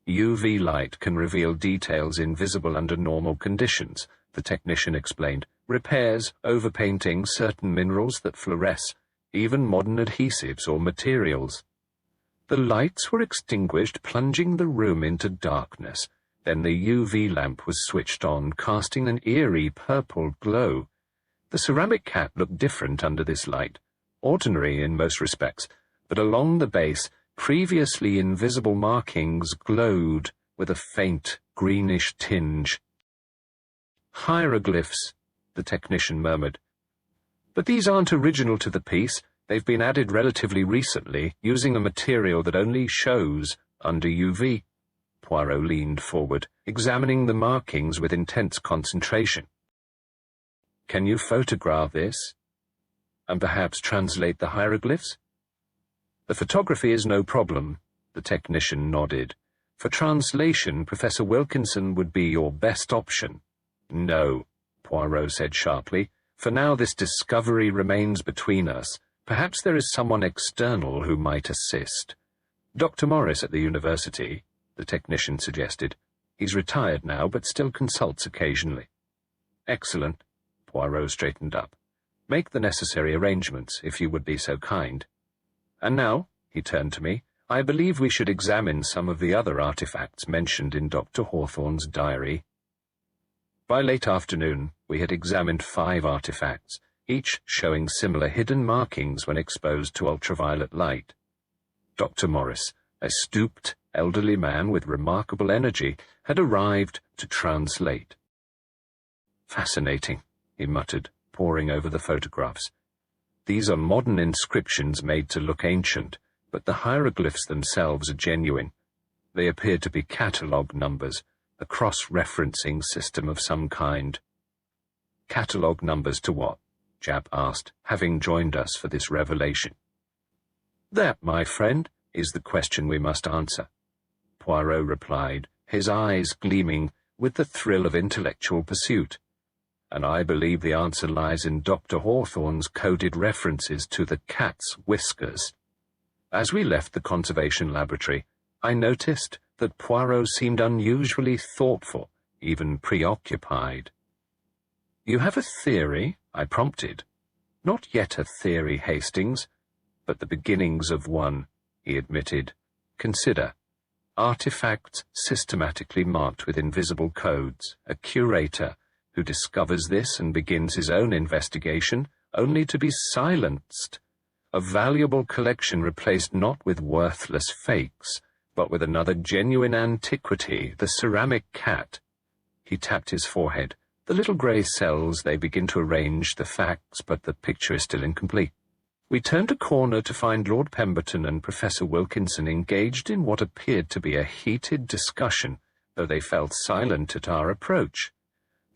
[SPEAKER 1] UV light can reveal details invisible under normal conditions, the technician explained. Repairs, overpainting, certain minerals that fluoresce, even modern adhesives or materials. The lights were extinguished, plunging the room into darkness. Then the UV lamp was switched on, casting an eerie purple glow. The ceramic cat looked different under this light, ordinary in most respects, but along the base, previously invisible markings glowed with a faint greenish tinge. Hieroglyphs, the technician murmured. But these aren't original to the piece. They've been added relatively recently, using a material that only shows under UV. Poirot leaned forward, examining the markings with intense concentration. Can you photograph this? And perhaps translate the hieroglyphs? The photography is no problem, the technician nodded. For translation, Professor Wilkinson would be your best option. No, Poirot said sharply. For now this discovery remains between us. Perhaps there is someone external who might assist. Dr. Morris at the university, the technician suggested. He's retired now, but still consults occasionally. Excellent. Poirot straightened up. Make the necessary arrangements, if you would be so kind. And now, he turned to me, I believe we should examine some of the other artifacts mentioned in Dr. Hawthorne's diary. By late afternoon, we had examined 5 artifacts, each showing similar hidden markings when exposed to ultraviolet light. Dr. Morris, a stooped, elderly man with remarkable energy, had arrived to translate. Fascinating, he muttered, poring over the photographs. These are modern inscriptions made to look ancient, but the hieroglyphs themselves are genuine. They appear to be catalogue numbers, a cross-referencing system of some kind. Catalogue numbers to what? Japp asked, having joined us for this revelation. That, my friend, is the question we must answer, Poirot replied, his eyes gleaming with the thrill of intellectual pursuit. And I believe the answer lies in Dr. Hawthorne's coded references to the cat's whiskers. As we left the conservation laboratory, I noticed that Poirot seemed unusually thoughtful, even preoccupied. You have a theory? I prompted. Not yet a theory, Hastings, but the beginnings of one, he admitted. Consider. Artifacts systematically marked with invisible codes, a curator who discovers this and begins his own investigation, only to be silenced. A valuable collection replaced not with worthless fakes, but with another genuine antiquity, the ceramic cat. He tapped his forehead. The little grey cells, they begin to arrange the facts, but the picture is still incomplete. We turned a corner to find Lord Pemberton and Professor Wilkinson engaged in what appeared to be a heated discussion, though they felt silent at our approach.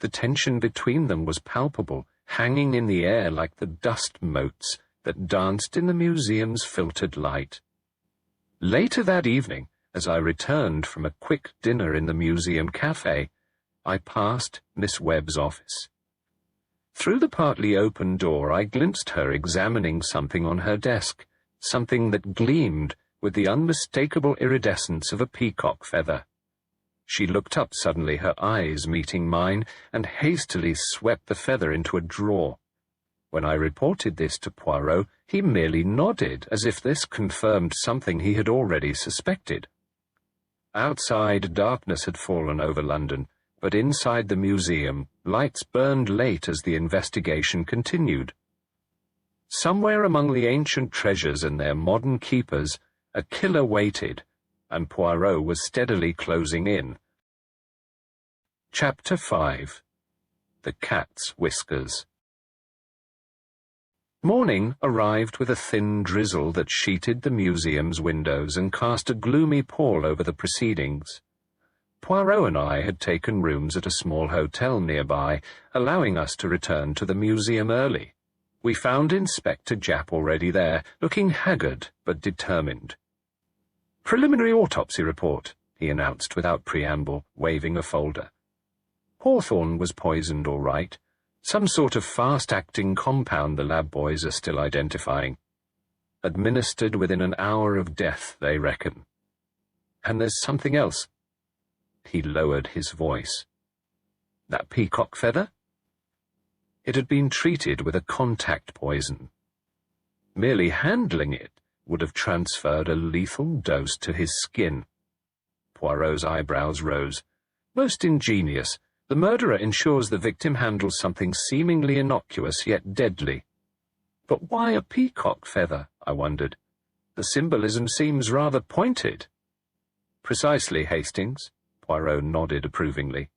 [SPEAKER 1] The tension between them was palpable, hanging in the air like the dust motes that danced in the museum's filtered light. Later that evening, as I returned from a quick dinner in the museum cafe, I passed Miss Webb's office. Through the partly open door I glimpsed her examining something on her desk, something that gleamed with the unmistakable iridescence of a peacock feather. She looked up suddenly, her eyes meeting mine, and hastily swept the feather into a drawer. When I reported this to Poirot, he merely nodded, as if this confirmed something he had already suspected. Outside, darkness had fallen over London, but inside the museum, lights burned late as the investigation continued. Somewhere among the ancient treasures and their modern keepers, a killer waited, and Poirot was steadily closing in. Chapter 5. The Cat's Whiskers. Morning arrived with a thin drizzle that sheeted the museum's windows and cast a gloomy pall over the proceedings. Poirot and I had taken rooms at a small hotel nearby, allowing us to return to the museum early. We found Inspector Japp already there, looking haggard but determined. "Preliminary autopsy report," he announced without preamble, waving a folder. Hawthorne was poisoned all right. Some sort of fast-acting compound the lab boys are still identifying. Administered within an hour of death, they reckon. And there's something else. He lowered his voice. That peacock feather? It had been treated with a contact poison. Merely handling it would have transferred a lethal dose to his skin. Poirot's eyebrows rose. Most ingenious. The murderer ensures the victim handles something seemingly innocuous yet deadly. But why a peacock feather, I wondered. The symbolism seems rather pointed. Precisely, Hastings. Poirot nodded approvingly.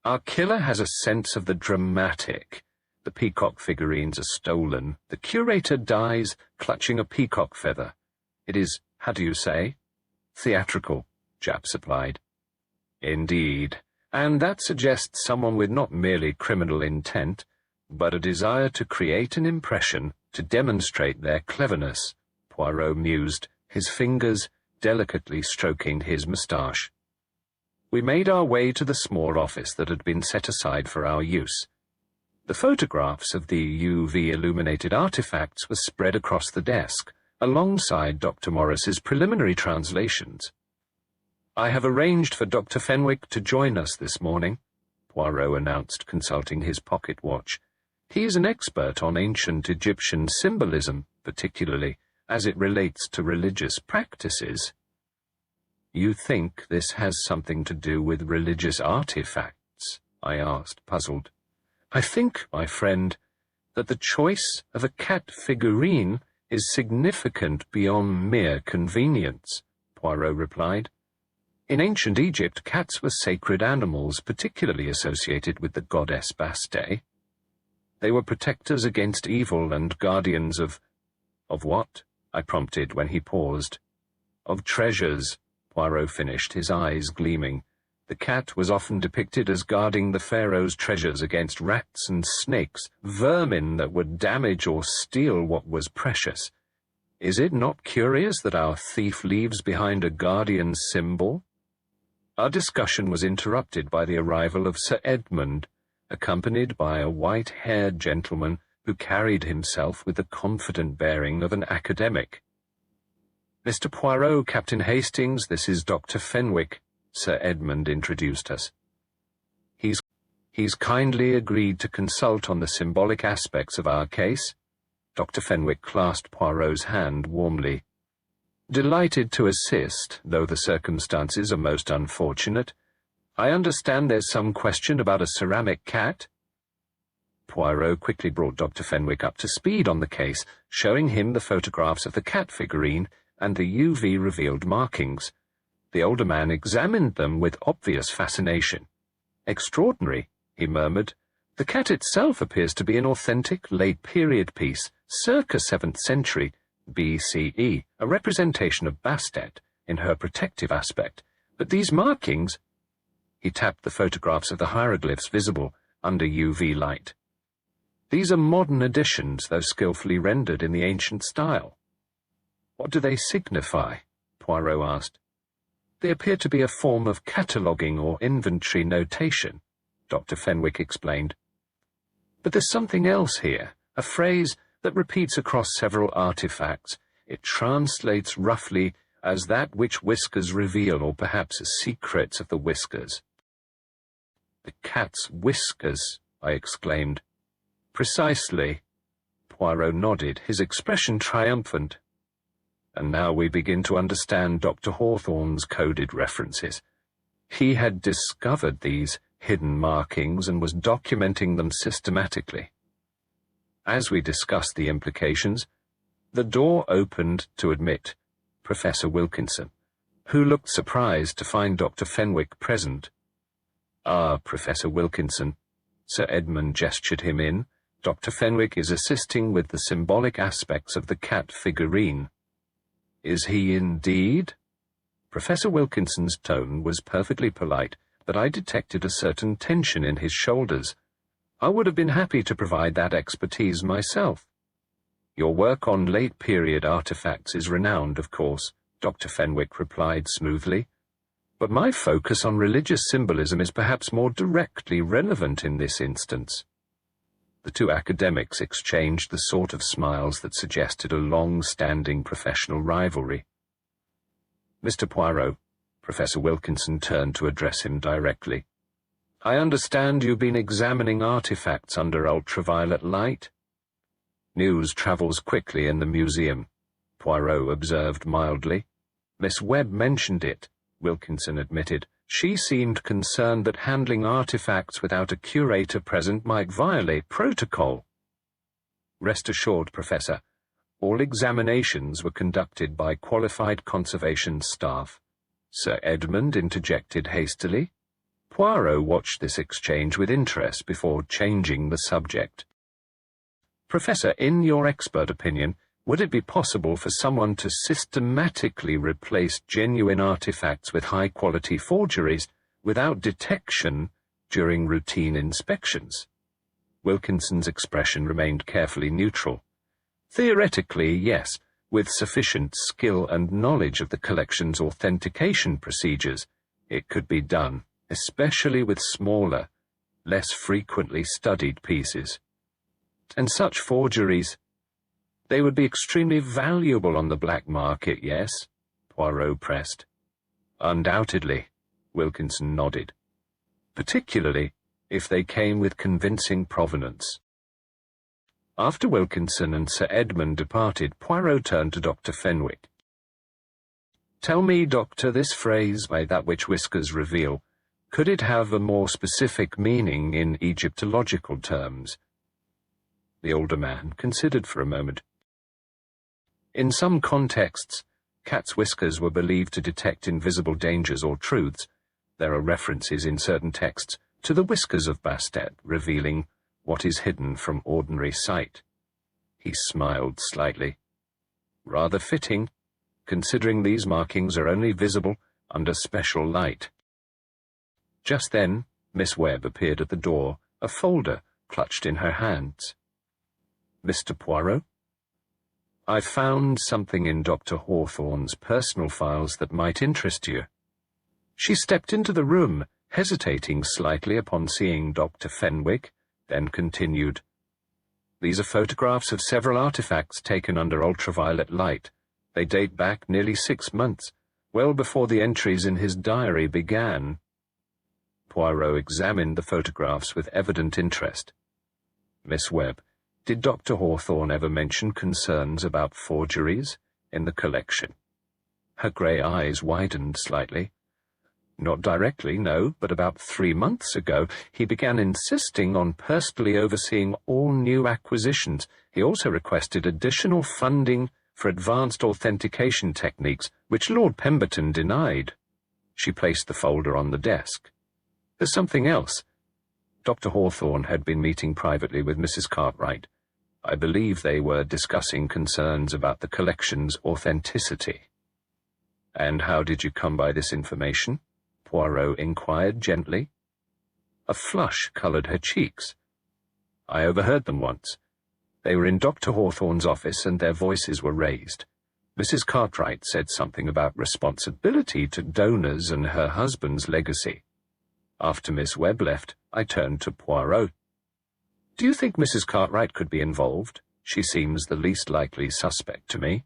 [SPEAKER 1] Our killer has a sense of the dramatic. The peacock figurines are stolen. The curator dies clutching a peacock feather. It is, how do you say? Theatrical, Japp supplied. Indeed. And that suggests someone with not merely criminal intent, but a desire to create an impression, to demonstrate their cleverness, Poirot mused, his fingers delicately stroking his moustache. We made our way to the small office that had been set aside for our use. The photographs of the UV-illuminated artifacts were spread across the desk, alongside Dr. Morris's preliminary translations. I have arranged for Dr. Fenwick to join us this morning, Poirot announced, consulting his pocket watch. He is an expert on ancient Egyptian symbolism, particularly as it relates to religious practices. You think this has something to do with religious artifacts? I asked, puzzled. I think, my friend, that the choice of a cat figurine is significant beyond mere convenience, Poirot replied. In ancient Egypt, cats were sacred animals, particularly associated with the goddess Bastet. They were protectors against evil and guardians of what? I prompted when he paused. Of treasures, Poirot finished, his eyes gleaming. The cat was often depicted as guarding the pharaoh's treasures against rats and snakes, vermin that would damage or steal what was precious. Is it not curious that our thief leaves behind a guardian symbol? Our discussion was interrupted by the arrival of Sir Edmund, accompanied by a white-haired gentleman who carried himself with the confident bearing of an academic. Mr. Poirot, Captain Hastings, this is Dr. Fenwick, Sir Edmund introduced us. He's kindly agreed to consult on the symbolic aspects of our case. Dr. Fenwick clasped Poirot's hand warmly. Delighted to assist, though the circumstances are most unfortunate. I understand there's some question about a ceramic cat. Poirot quickly brought Dr. Fenwick up to speed on the case, showing him the photographs of the cat figurine and the UV-revealed markings. The older man examined them with obvious fascination. Extraordinary, he murmured. The cat itself appears to be an authentic late-period piece, circa 7th century, BCE, a representation of Bastet in her protective aspect. But these markings— He tapped the photographs of the hieroglyphs visible, under UV light. These are modern additions, though skillfully rendered in the ancient style. What do they signify? Poirot asked. They appear to be a form of cataloguing or inventory notation, Dr. Fenwick explained. But there's something else here, a phrase that repeats across several artifacts. It translates roughly as that which whiskers reveal, or perhaps as secrets of the whiskers. The cat's whiskers, I exclaimed. Precisely. Poirot nodded, his expression triumphant. And now we begin to understand Dr. Hawthorne's coded references. He had discovered these hidden markings and was documenting them systematically. As we discussed the implications, the door opened to admit Professor Wilkinson, who looked surprised to find Dr. Fenwick present. Ah, Professor Wilkinson. Sir Edmund gestured him in. Dr. Fenwick is assisting with the symbolic aspects of the cat figurine. Is he indeed? Professor Wilkinson's tone was perfectly polite, but I detected a certain tension in his shoulders. I would have been happy to provide that expertise myself. Your work on late-period artifacts is renowned, of course, Dr. Fenwick replied smoothly. But my focus on religious symbolism is perhaps more directly relevant in this instance. The two academics exchanged the sort of smiles that suggested a long-standing professional rivalry. Mr. Poirot, Professor Wilkinson turned to address him directly. I understand you've been examining artifacts under ultraviolet light. News travels quickly in the museum, Poirot observed mildly. Miss Webb mentioned it, Wilkinson admitted. She seemed concerned that handling artifacts without a curator present might violate protocol. Rest assured, Professor, all examinations were conducted by qualified conservation staff. Sir Edmund interjected hastily. Poirot watched this exchange with interest before changing the subject. Professor, in your expert opinion, would it be possible for someone to systematically replace genuine artifacts with high-quality forgeries without detection during routine inspections? Wilkinson's expression remained carefully neutral. Theoretically, yes, with sufficient skill and knowledge of the collection's authentication procedures, it could be done, especially with smaller, less frequently studied pieces. And such forgeries, they would be extremely valuable on the black market, yes? Poirot pressed. Undoubtedly, Wilkinson nodded. Particularly if they came with convincing provenance. After Wilkinson and Sir Edmund departed, Poirot turned to Dr. Fenwick. Tell me, Doctor, this phrase, by that which whiskers reveal, could it have a more specific meaning in Egyptological terms? The older man considered for a moment. In some contexts, cats' whiskers were believed to detect invisible dangers or truths. There are references in certain texts to the whiskers of Bastet, revealing what is hidden from ordinary sight. He smiled slightly. Rather fitting, considering these markings are only visible under special light. Just then, Miss Webb appeared at the door, a folder clutched in her hands. Mr. Poirot? I found something in Dr. Hawthorne's personal files that might interest you. She stepped into the room, hesitating slightly upon seeing Dr. Fenwick, then continued. These are photographs of several artifacts taken under ultraviolet light. They date back nearly 6 months, well before the entries in his diary began. Poirot examined the photographs with evident interest. Miss Webb, did Dr. Hawthorne ever mention concerns about forgeries in the collection? Her grey eyes widened slightly. Not directly, no, but about 3 months ago he began insisting on personally overseeing all new acquisitions. He also requested additional funding for advanced authentication techniques, which Lord Pemberton denied. She placed the folder on the desk. There's something else. Dr. Hawthorne had been meeting privately with Mrs. Cartwright. I believe they were discussing concerns about the collection's authenticity. And how did you come by this information? Poirot inquired gently. A flush coloured her cheeks. I overheard them once. They were in Dr. Hawthorne's office, and their voices were raised. Mrs. Cartwright said something about responsibility to donors and her husband's legacy. After Miss Webb left, I turned to Poirot. "Do you think Mrs. Cartwright could be involved? She seems the least likely suspect to me."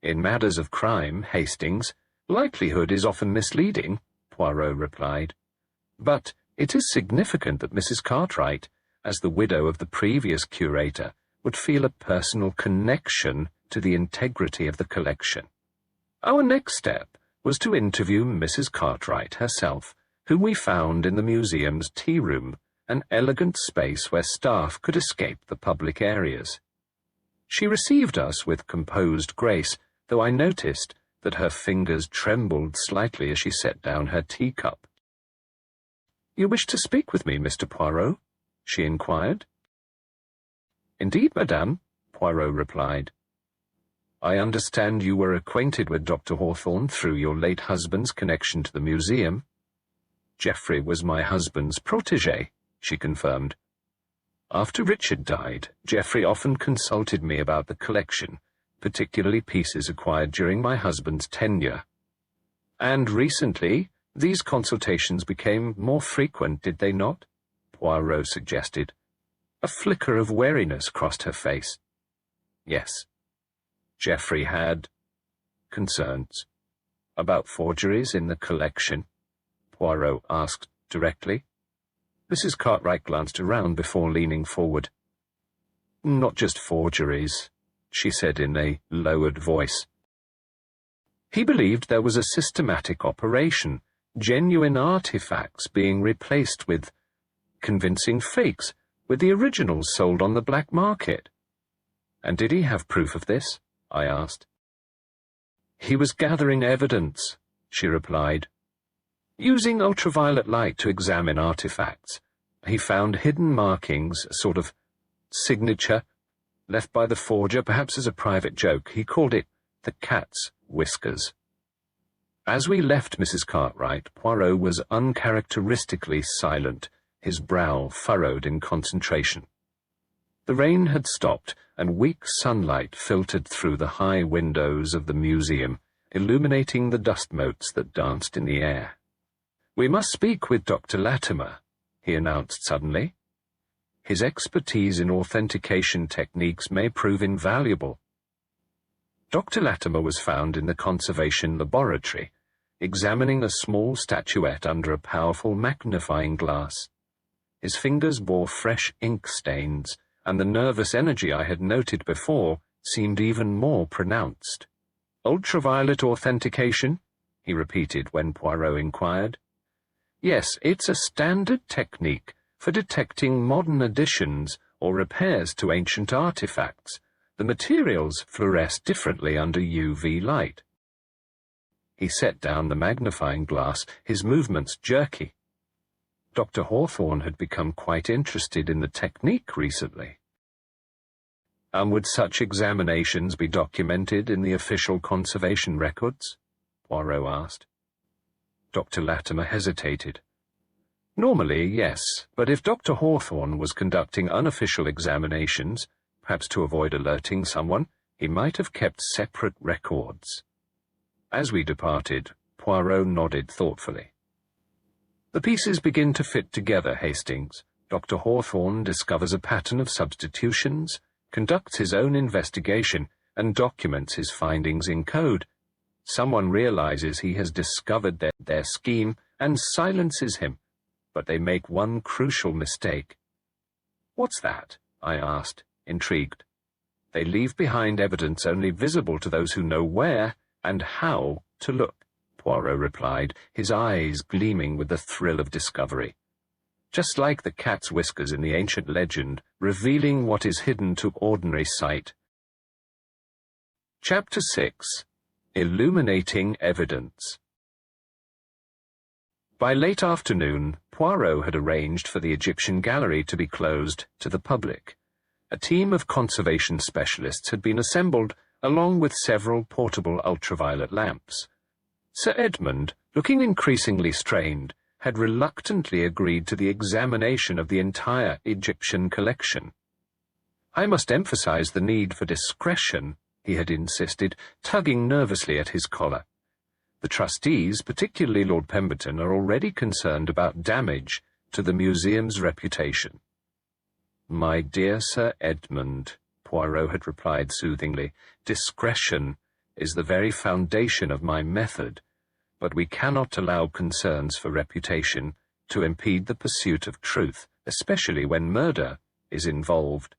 [SPEAKER 1] "In matters of crime, Hastings, likelihood is often misleading," Poirot replied. "But it is significant that Mrs. Cartwright, as the widow of the previous curator, would feel a personal connection to the integrity of the collection. Our next step was to interview Mrs. Cartwright herself, whom we found in the museum's tea room, an elegant space where staff could escape the public areas. She received us with composed grace, though I noticed that her fingers trembled slightly as she set down her teacup. "You wish to speak with me, Mr. Poirot?" she inquired. "Indeed, madame," Poirot replied. "I understand you were acquainted with Dr. Hawthorne through your late husband's connection to the museum." "Geoffrey was my husband's protégé," she confirmed. "After Richard died, Geoffrey often consulted me about the collection, particularly pieces acquired during my husband's tenure. And recently, these consultations became more frequent, did they not?" Poirot suggested. A flicker of wariness crossed her face. "Yes." "Geoffrey had concerns about forgeries in the collection?" Poirot asked directly. Mrs. Cartwright glanced around before leaning forward. "Not just forgeries," she said in a lowered voice. "He believed there was a systematic operation, genuine artifacts being replaced with convincing fakes, with the originals sold on the black market." "And did he have proof of this?" I asked. "He was gathering evidence," she replied. "Using ultraviolet light to examine artifacts, he found hidden markings, a sort of signature, left by the forger, perhaps as a private joke. He called it the cat's whiskers." As we left Mrs. Cartwright, Poirot was uncharacteristically silent, his brow furrowed in concentration. The rain had stopped, and weak sunlight filtered through the high windows of the museum, illuminating the dust motes that danced in the air. "We must speak with Dr. Latimer," he announced suddenly. "His expertise in authentication techniques may prove invaluable." Dr. Latimer was found in the conservation laboratory, examining a small statuette under a powerful magnifying glass. His fingers bore fresh ink stains, and the nervous energy I had noted before seemed even more pronounced. "Ultraviolet authentication?" he repeated when Poirot inquired. "Yes, it's a standard technique for detecting modern additions or repairs to ancient artifacts. The materials fluoresce differently under UV light." He set down the magnifying glass, his movements jerky. Dr. Hawthorne had become quite interested in the technique recently. "And would such examinations be documented in the official conservation records?" Poirot asked. Dr. Latimer hesitated. "Normally, yes, but if Dr. Hawthorne was conducting unofficial examinations, perhaps to avoid alerting someone, he might have kept separate records." As we departed, Poirot nodded thoughtfully. "The pieces begin to fit together, Hastings. Dr. Hawthorne discovers a pattern of substitutions, conducts his own investigation, and documents his findings in code. Someone realizes he has discovered their scheme and silences him, but they make one crucial mistake." "What's that?" I asked, intrigued. "They leave behind evidence only visible to those who know where and how to look," Poirot replied, his eyes gleaming with the thrill of discovery. "Just like the cat's whiskers in the ancient legend, revealing what is hidden to ordinary sight." Chapter 6. Illuminating Evidence. By late afternoon, Poirot had arranged for the Egyptian gallery to be closed to the public. A team of conservation specialists had been assembled, along with several portable ultraviolet lamps. Sir Edmund, looking increasingly strained, had reluctantly agreed to the examination of the entire Egyptian collection. I must emphasize the need for discretion, he had insisted, tugging nervously at his collar. The trustees, particularly Lord Pemberton, are already concerned about damage to the museum's reputation. My dear Sir Edmund, Poirot had replied soothingly, discretion is the very foundation of my method, but we cannot allow concerns for reputation to impede the pursuit of truth, especially when murder is involved.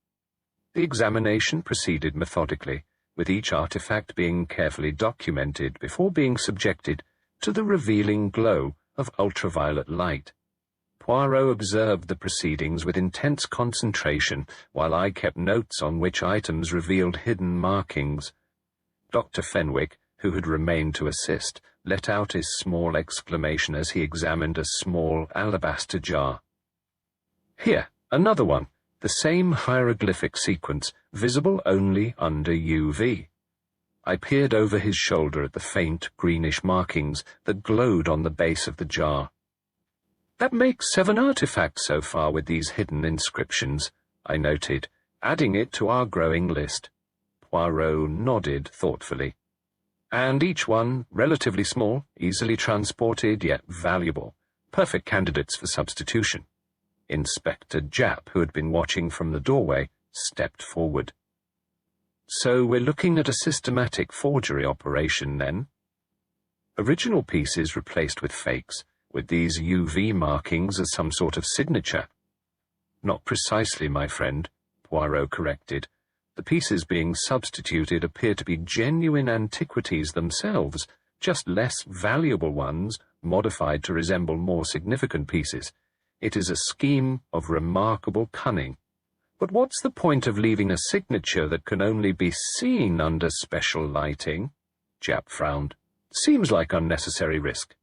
[SPEAKER 1] The examination proceeded methodically, with each artifact being carefully documented before being subjected to the revealing glow of ultraviolet light. Poirot observed the proceedings with intense concentration, while I kept notes on which items revealed hidden markings. Dr. Fenwick, who had remained to assist, let out his small exclamation as he examined a small alabaster jar. Here, another one, the same hieroglyphic sequence, visible only under UV. I peered over his shoulder at the faint greenish markings that glowed on the base of the jar. That makes 7 artifacts so far with these hidden inscriptions, I noted, adding it to our growing list. Poirot nodded thoughtfully. And each one relatively small, easily transported, yet valuable, perfect candidates for substitution. Inspector Japp, who had been watching from the doorway, stepped forward. So we're looking at a systematic forgery operation, then? Original pieces replaced with fakes, with these UV markings as some sort of signature. Not precisely, my friend, Poirot corrected. The pieces being substituted appear to be genuine antiquities themselves, just less valuable ones, modified to resemble more significant pieces. It is a scheme of remarkable cunning. But what's the point of leaving a signature that can only be seen under special lighting? Japp frowned. Seems like unnecessary risk.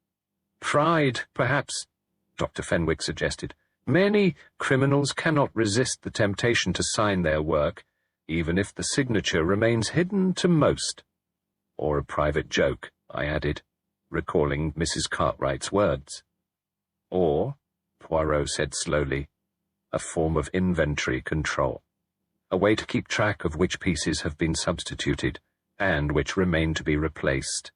[SPEAKER 1] Pride, perhaps, Dr. Fenwick suggested. Many criminals cannot resist the temptation to sign their work, even if the signature remains hidden to most. Or a private joke, I added, recalling Mrs. Cartwright's words. Or, Poirot said slowly, a form of inventory control, a way to keep track of which pieces have been substituted and which remain to be replaced.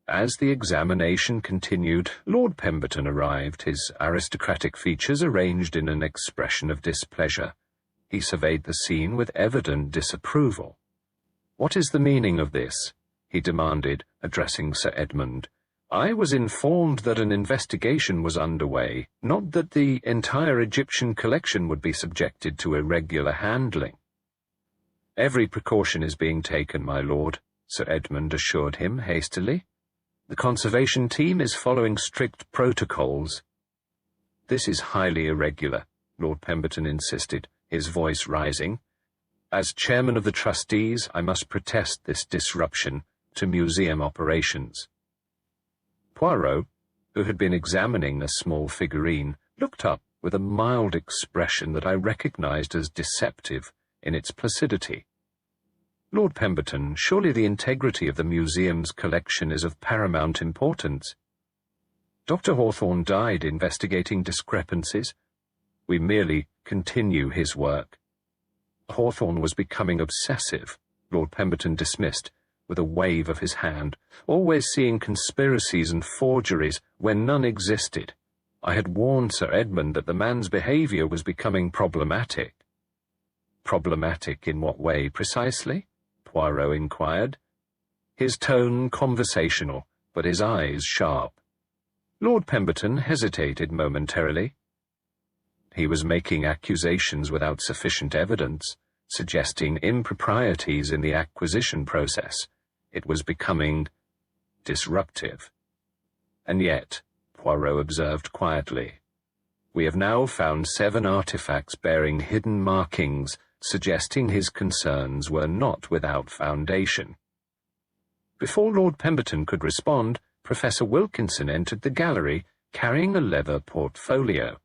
[SPEAKER 1] As the examination continued, Lord Pemberton arrived, his aristocratic features arranged in an expression of displeasure. He surveyed the scene with evident disapproval. "What is the meaning of this?" he demanded, addressing Sir Edmund. "I was informed that an investigation was underway, not that the entire Egyptian collection would be subjected to irregular handling." "Every precaution is being taken, my lord," Sir Edmund assured him hastily. "The conservation team is following strict protocols." "This is highly irregular," Lord Pemberton insisted, his voice rising. "As chairman of the trustees, I must protest this disruption to museum operations." Poirot, who had been examining a small figurine, looked up with a mild expression that I recognized as deceptive in its placidity. "Lord Pemberton, surely the integrity of the museum's collection is of paramount importance. Dr. Hawthorne died investigating discrepancies. We merely continue his work." Hawthorne was becoming obsessive, Lord Pemberton dismissed, with a wave of his hand, always seeing conspiracies and forgeries when none existed. I had warned Sir Edmund that the man's behaviour was becoming problematic. "Problematic in what way, precisely?" Poirot inquired. His tone conversational, but his eyes sharp. Lord Pemberton hesitated momentarily. He was making accusations without sufficient evidence, suggesting improprieties in the acquisition process. It was becoming disruptive. "And yet," Poirot observed quietly, "we have now found 7 artifacts bearing hidden markings, suggesting his concerns were not without foundation." Before Lord Pemberton could respond, Professor Wilkinson entered the gallery, carrying a leather portfolio.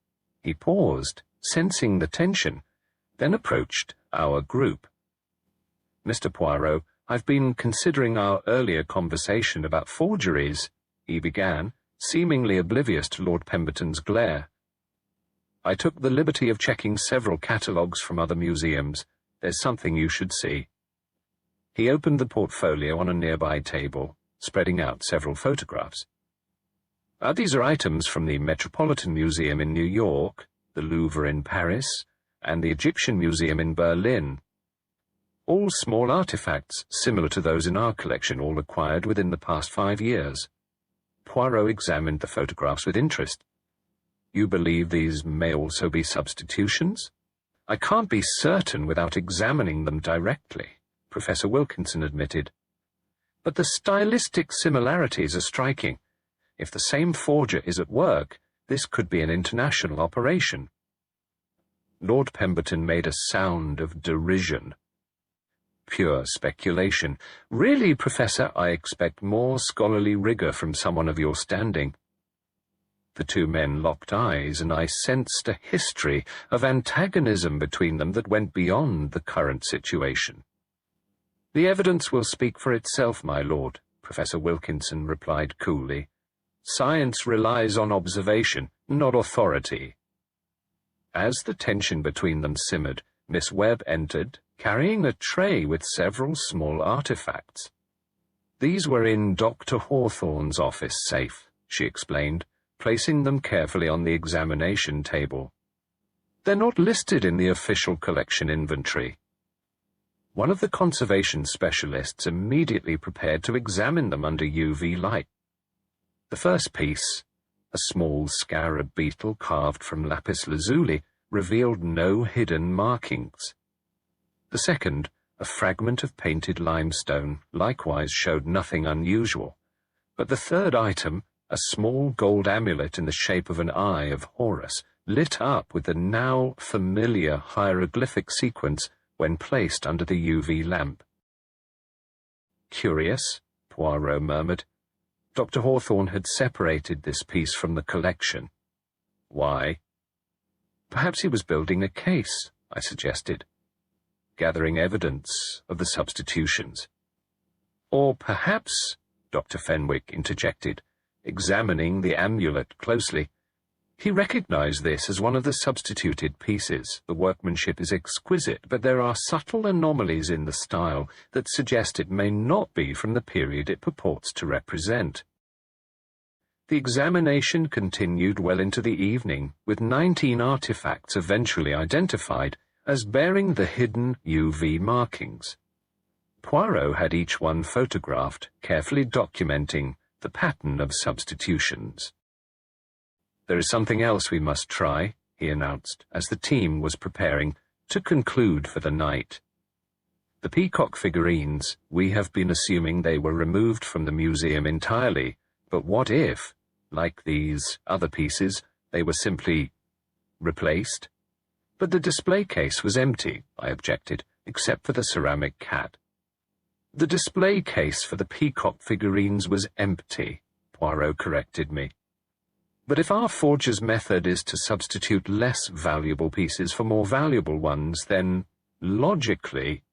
[SPEAKER 1] He paused, sensing the tension, then approached our group. "Mr. Poirot, I've been considering our earlier conversation about forgeries," he began, seemingly oblivious to Lord Pemberton's glare. "I took the liberty of checking several catalogues from other museums. There's something you should see." He opened the portfolio on a nearby table, spreading out several photographs. These are items from the Metropolitan Museum in New York, the Louvre in Paris, and the Egyptian Museum in Berlin. All small artifacts similar to those in our collection, all acquired within the past 5 years. Poirot examined the photographs with interest. "You believe these may also be substitutions?" "I can't be certain without examining them directly," Professor Wilkinson admitted. "But the stylistic similarities are striking. If the same forger is at work, this could be an international operation." Lord Pemberton made a sound of derision. "Pure speculation. Really, Professor, I expect more scholarly rigor from someone of your standing." The two men locked eyes, and I sensed a history of antagonism between them that went beyond the current situation. "The evidence will speak for itself, my lord," Professor Wilkinson replied coolly. "Science relies on observation, not authority." As the tension between them simmered, Miss Webb entered, carrying a tray with several small artifacts. "These were in Dr. Hawthorne's office safe," she explained, placing them carefully on the examination table. "They're not listed in the official collection inventory." One of the conservation specialists immediately prepared to examine them under UV light. The first piece, a small scarab beetle carved from lapis lazuli, revealed no hidden markings. The second, a fragment of painted limestone, likewise showed nothing unusual. But the third item, a small gold amulet in the shape of an eye of Horus, lit up with the now familiar hieroglyphic sequence when placed under the UV lamp. "Curious," Poirot murmured. Dr. Hawthorne had separated this piece from the collection. "Why?" "Perhaps he was building a case," I suggested. "Gathering evidence of the substitutions." "Or perhaps," Dr. Fenwick interjected, examining the amulet closely, "he recognized this as one of the substituted pieces. The workmanship is exquisite, but there are subtle anomalies in the style that suggest it may not be from the period it purports to represent." The examination continued well into the evening, with 19 artifacts eventually identified as bearing the hidden UV markings. Poirot had each one photographed, carefully documenting the pattern of substitutions. "There is something else we must try," he announced, as the team was preparing to conclude for the night. "The peacock figurines, we have been assuming they were removed from the museum entirely, but what if, like these other pieces, they were simply replaced?" "But the display case was empty," I objected, "except for the ceramic cat." "The display case for the peacock figurines was empty," Poirot corrected me. "But if our forger's method is to substitute less valuable pieces for more valuable ones, then, logically,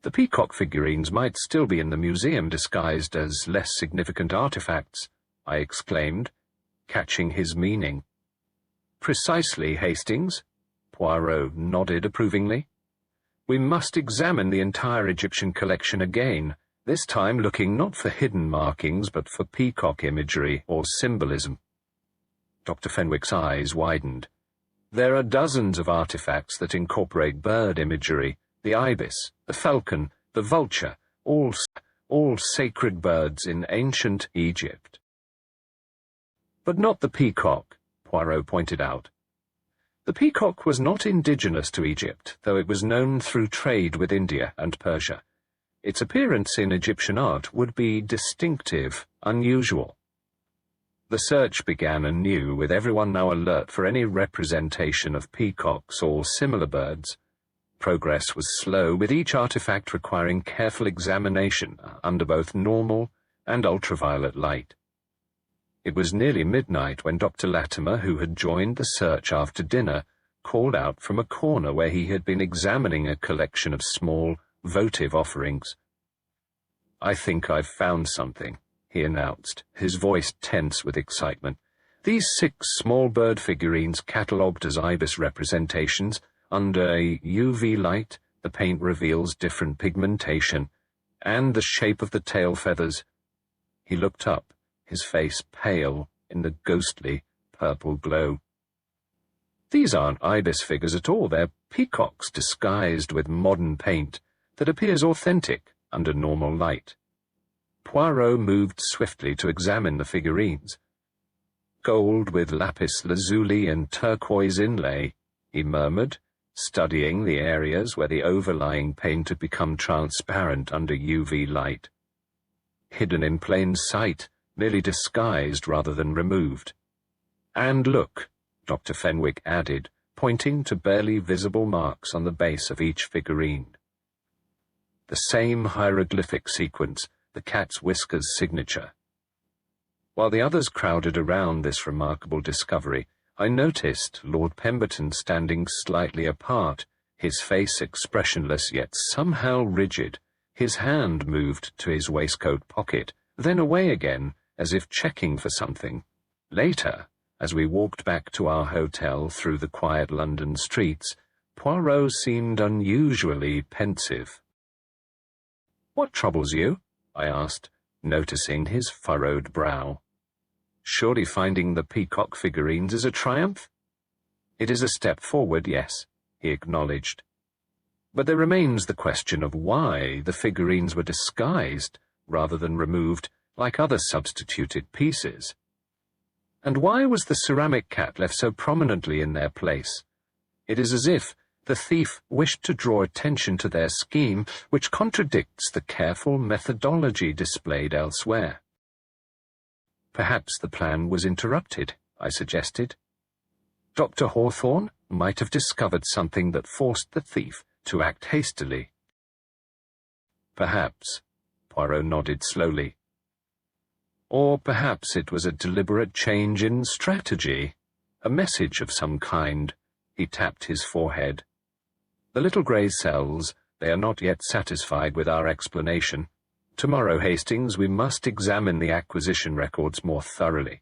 [SPEAKER 1] the peacock figurines might still be in the museum disguised as less significant artifacts," I exclaimed, catching his meaning. "Precisely, Hastings," Poirot nodded approvingly. "We must examine the entire Egyptian collection again, this time looking not for hidden markings but for peacock imagery or symbolism." Dr. Fenwick's eyes widened. "There are dozens of artifacts that incorporate bird imagery, the ibis, the falcon, the vulture, all sacred birds in ancient Egypt." "But not the peacock," Poirot pointed out. "The peacock was not indigenous to Egypt, though it was known through trade with India and Persia. Its appearance in Egyptian art would be distinctive, unusual." The search began anew, with everyone now alert for any representation of peacocks or similar birds. Progress was slow, with each artifact requiring careful examination under both normal and ultraviolet light. It was nearly midnight when Dr. Latimer, who had joined the search after dinner, called out from a corner where he had been examining a collection of small, votive offerings. "I think I've found something," he announced, his voice tense with excitement. "These 6 small bird figurines catalogued as ibis representations. Under a UV light, the paint reveals different pigmentation, and the shape of the tail feathers." He looked up, his face pale in the ghostly purple glow. "These aren't ibis figures at all. They're peacocks disguised with modern paint that appears authentic under normal light." Poirot moved swiftly to examine the figurines. "Gold with lapis lazuli and turquoise inlay," he murmured, studying the areas where the overlying paint had become transparent under UV light. "Hidden in plain sight, merely disguised rather than removed." "And look," Dr. Fenwick added, pointing to barely visible marks on the base of each figurine. The same hieroglyphic sequence, the cat's whiskers signature. While the others crowded around this remarkable discovery, I noticed Lord Pemberton standing slightly apart, his face expressionless yet somehow rigid. His hand moved to his waistcoat pocket, then away again, as if checking for something. Later, as we walked back to our hotel through the quiet London streets, Poirot seemed unusually pensive. "What troubles you?" I asked, noticing his furrowed brow. "Surely finding the peacock figurines is a triumph?" "It is a step forward, yes," he acknowledged. "But there remains the question of why the figurines were disguised rather than removed like other substituted pieces. And why was the ceramic cat left so prominently in their place? It is as if the thief wished to draw attention to their scheme, which contradicts the careful methodology displayed elsewhere." "Perhaps the plan was interrupted," I suggested. "Dr. Hawthorne might have discovered something that forced the thief to act hastily." "Perhaps," Poirot nodded slowly. "Or perhaps it was a deliberate change in strategy, a message of some kind." He tapped his forehead. "The little grey cells, they are not yet satisfied with our explanation. Tomorrow, Hastings, we must examine the acquisition records more thoroughly.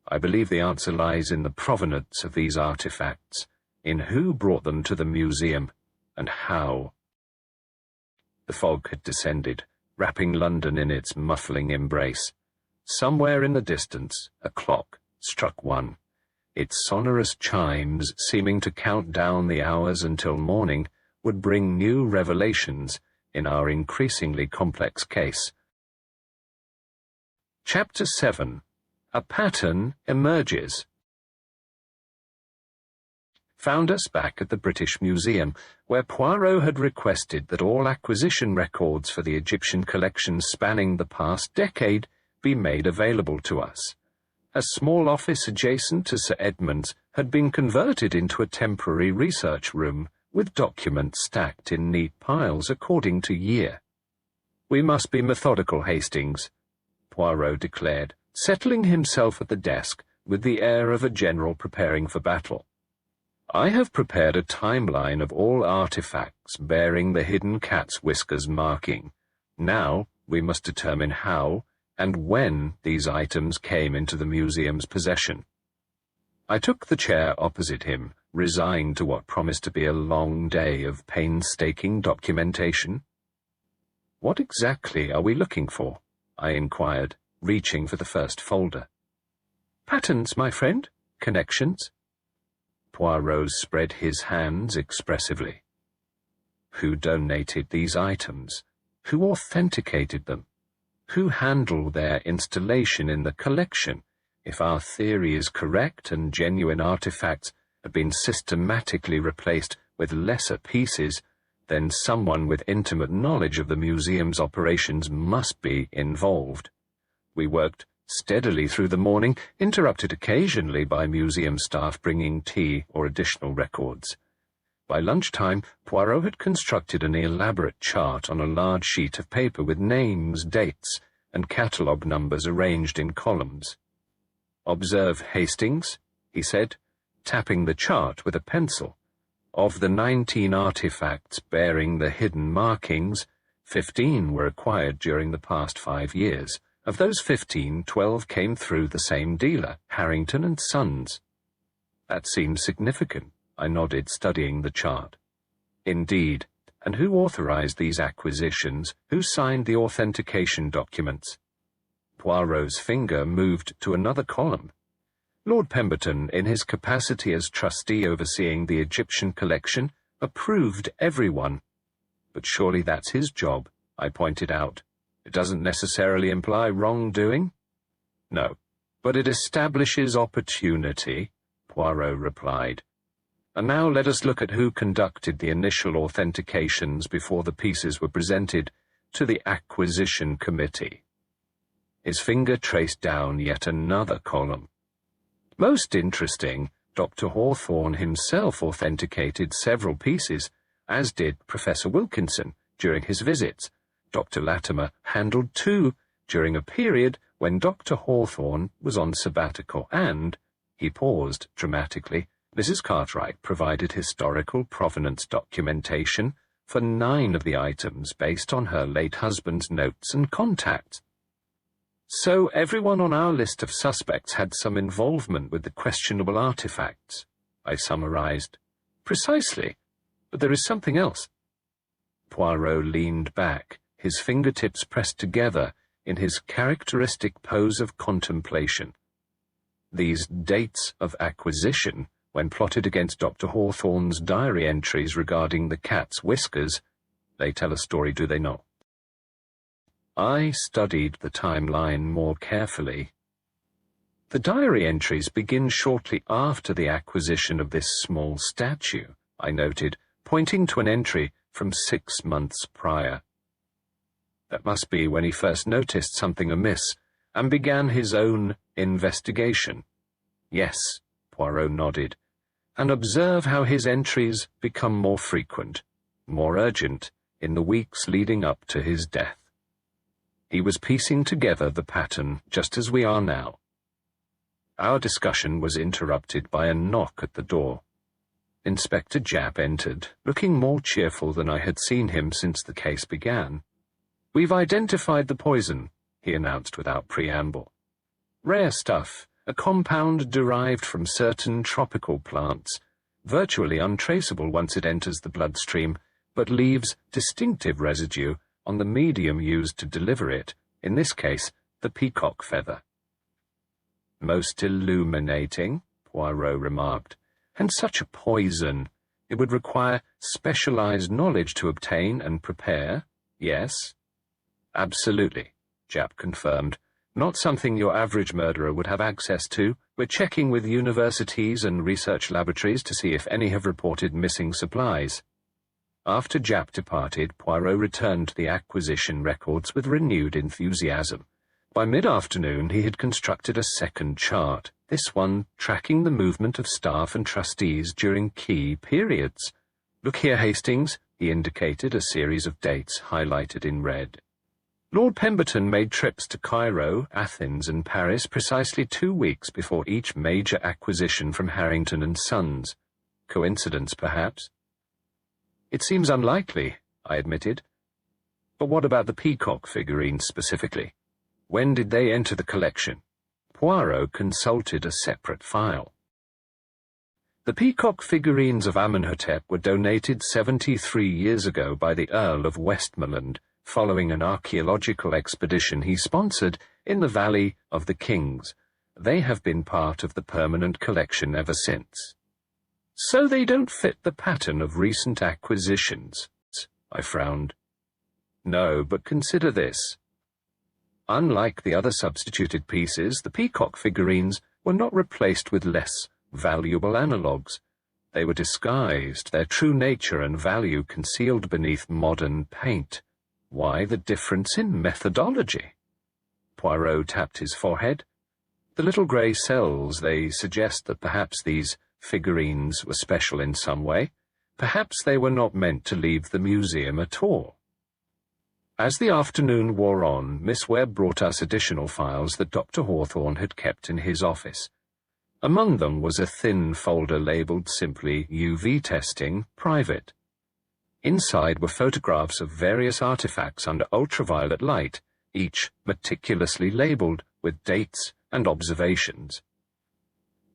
[SPEAKER 1] I believe the answer lies in the provenance of these artifacts, in who brought them to the museum, and how." The fog had descended, wrapping London in its muffling embrace. Somewhere in the distance, a clock struck 1, its sonorous chimes seeming to count down the hours until morning would bring new revelations in our increasingly complex case. Chapter 7. A Pattern Emerges. Found us back at the British Museum, where Poirot had requested that all acquisition records for the Egyptian collection spanning the past decade be made available to us. A small office adjacent to Sir Edmund's had been converted into a temporary research room, with documents stacked in neat piles according to year. "We must be methodical, Hastings," Poirot declared, settling himself at the desk with the air of a general preparing for battle. "I have prepared a timeline of all artifacts bearing the hidden cat's whiskers marking. Now we must determine how and when these items came into the museum's possession." I took the chair opposite him, resigned to what promised to be a long day of painstaking documentation. "What exactly are we looking for?" I inquired, reaching for the first folder. "Patterns, my friend. Connections." Poirot spread his hands expressively. Who donated these items? Who authenticated them? Who handled their installation in the collection? If our theory is correct and genuine artifacts have been systematically replaced with lesser pieces, then someone with intimate knowledge of the museum's operations must be involved. We worked steadily through the morning, interrupted occasionally by museum staff bringing tea or additional records. By lunchtime, Poirot had constructed an elaborate chart on a large sheet of paper with names, dates, and catalogue numbers arranged in columns. "Observe, Hastings," he said, tapping the chart with a pencil. "Of the 19 artifacts bearing the hidden markings, 15 were acquired during the past 5 years, Of those 15, 12 came through the same dealer, Harrington and Sons. That seemed significant, I nodded, studying the chart. Indeed. And who authorized these acquisitions? Who signed the authentication documents? Poirot's finger moved to another column. Lord Pemberton, in his capacity as trustee overseeing the Egyptian collection, approved everyone. But surely that's his job, I pointed out. It doesn't necessarily imply wrongdoing. No, but it establishes opportunity, Poirot replied. And now let us look at who conducted the initial authentications before the pieces were presented to the Acquisition Committee. His finger traced down yet another column. Most interesting, Dr. Hawthorne himself authenticated several pieces, as did Professor Wilkinson during his visits. Dr. Latimer handled 2 during a period when Dr. Hawthorne was on sabbatical, and, he paused dramatically, Mrs. Cartwright provided historical provenance documentation for 9 of the items based on her late husband's notes and contacts. So everyone on our list of suspects had some involvement with the questionable artifacts, I summarized. Precisely, but there is something else. Poirot leaned back, his fingertips pressed together in his characteristic pose of contemplation. These dates of acquisition, when plotted against Dr. Hawthorne's diary entries regarding the cat's whiskers, they tell a story, do they not? I studied the timeline more carefully. The diary entries begin shortly after the acquisition of this small statue, I noted, pointing to an entry from 6 months prior. That must be when he first noticed something amiss and began his own investigation. Yes, Poirot nodded. And observe how his entries become more frequent, more urgent, in the weeks leading up to his death. He was piecing together the pattern just as we are now. Our discussion was interrupted by a knock at the door. Inspector Japp entered, looking more cheerful than I had seen him since the case began. "We've identified the poison," he announced without preamble. "Rare stuff. A compound derived from certain tropical plants, virtually untraceable once it enters the bloodstream, but leaves distinctive residue on the medium used to deliver it, in this case, the peacock feather." "Most illuminating," Poirot remarked. "And such a poison. It would require specialized knowledge to obtain and prepare, yes?" "Absolutely," Japp confirmed. "Not something your average murderer would have access to. We're checking with universities and research laboratories to see if any have reported missing supplies." After Japp departed, Poirot returned to the acquisition records with renewed enthusiasm. By mid-afternoon he had constructed a second chart, this one tracking the movement of staff and trustees during key periods. "Look here, Hastings," he indicated a series of dates highlighted in red. Lord Pemberton made trips to Cairo, Athens, and Paris precisely 2 weeks before each major acquisition from Harrington and Sons. Coincidence, perhaps? "It seems unlikely," I admitted. "But what about the peacock figurines specifically? When did they enter the collection?" Poirot consulted a separate file. "The peacock figurines of Amenhotep were donated 73 years ago by the Earl of Westmoreland, following an archaeological expedition he sponsored in the Valley of the Kings. They have been part of the permanent collection ever since." "So they don't fit the pattern of recent acquisitions," I frowned. "No, but consider this. Unlike the other substituted pieces, the peacock figurines were not replaced with less valuable analogues. They were disguised, their true nature and value concealed beneath modern paint. Why the difference in methodology?" Poirot tapped his forehead. "The little grey cells, they suggest that perhaps these figurines were special in some way. Perhaps they were not meant to leave the museum at all." As the afternoon wore on, Miss Webb brought us additional files that Dr. Hawthorne had kept in his office. Among them was a thin folder labelled simply UV testing, private. Inside were photographs of various artifacts under ultraviolet light, each meticulously labeled with dates and observations.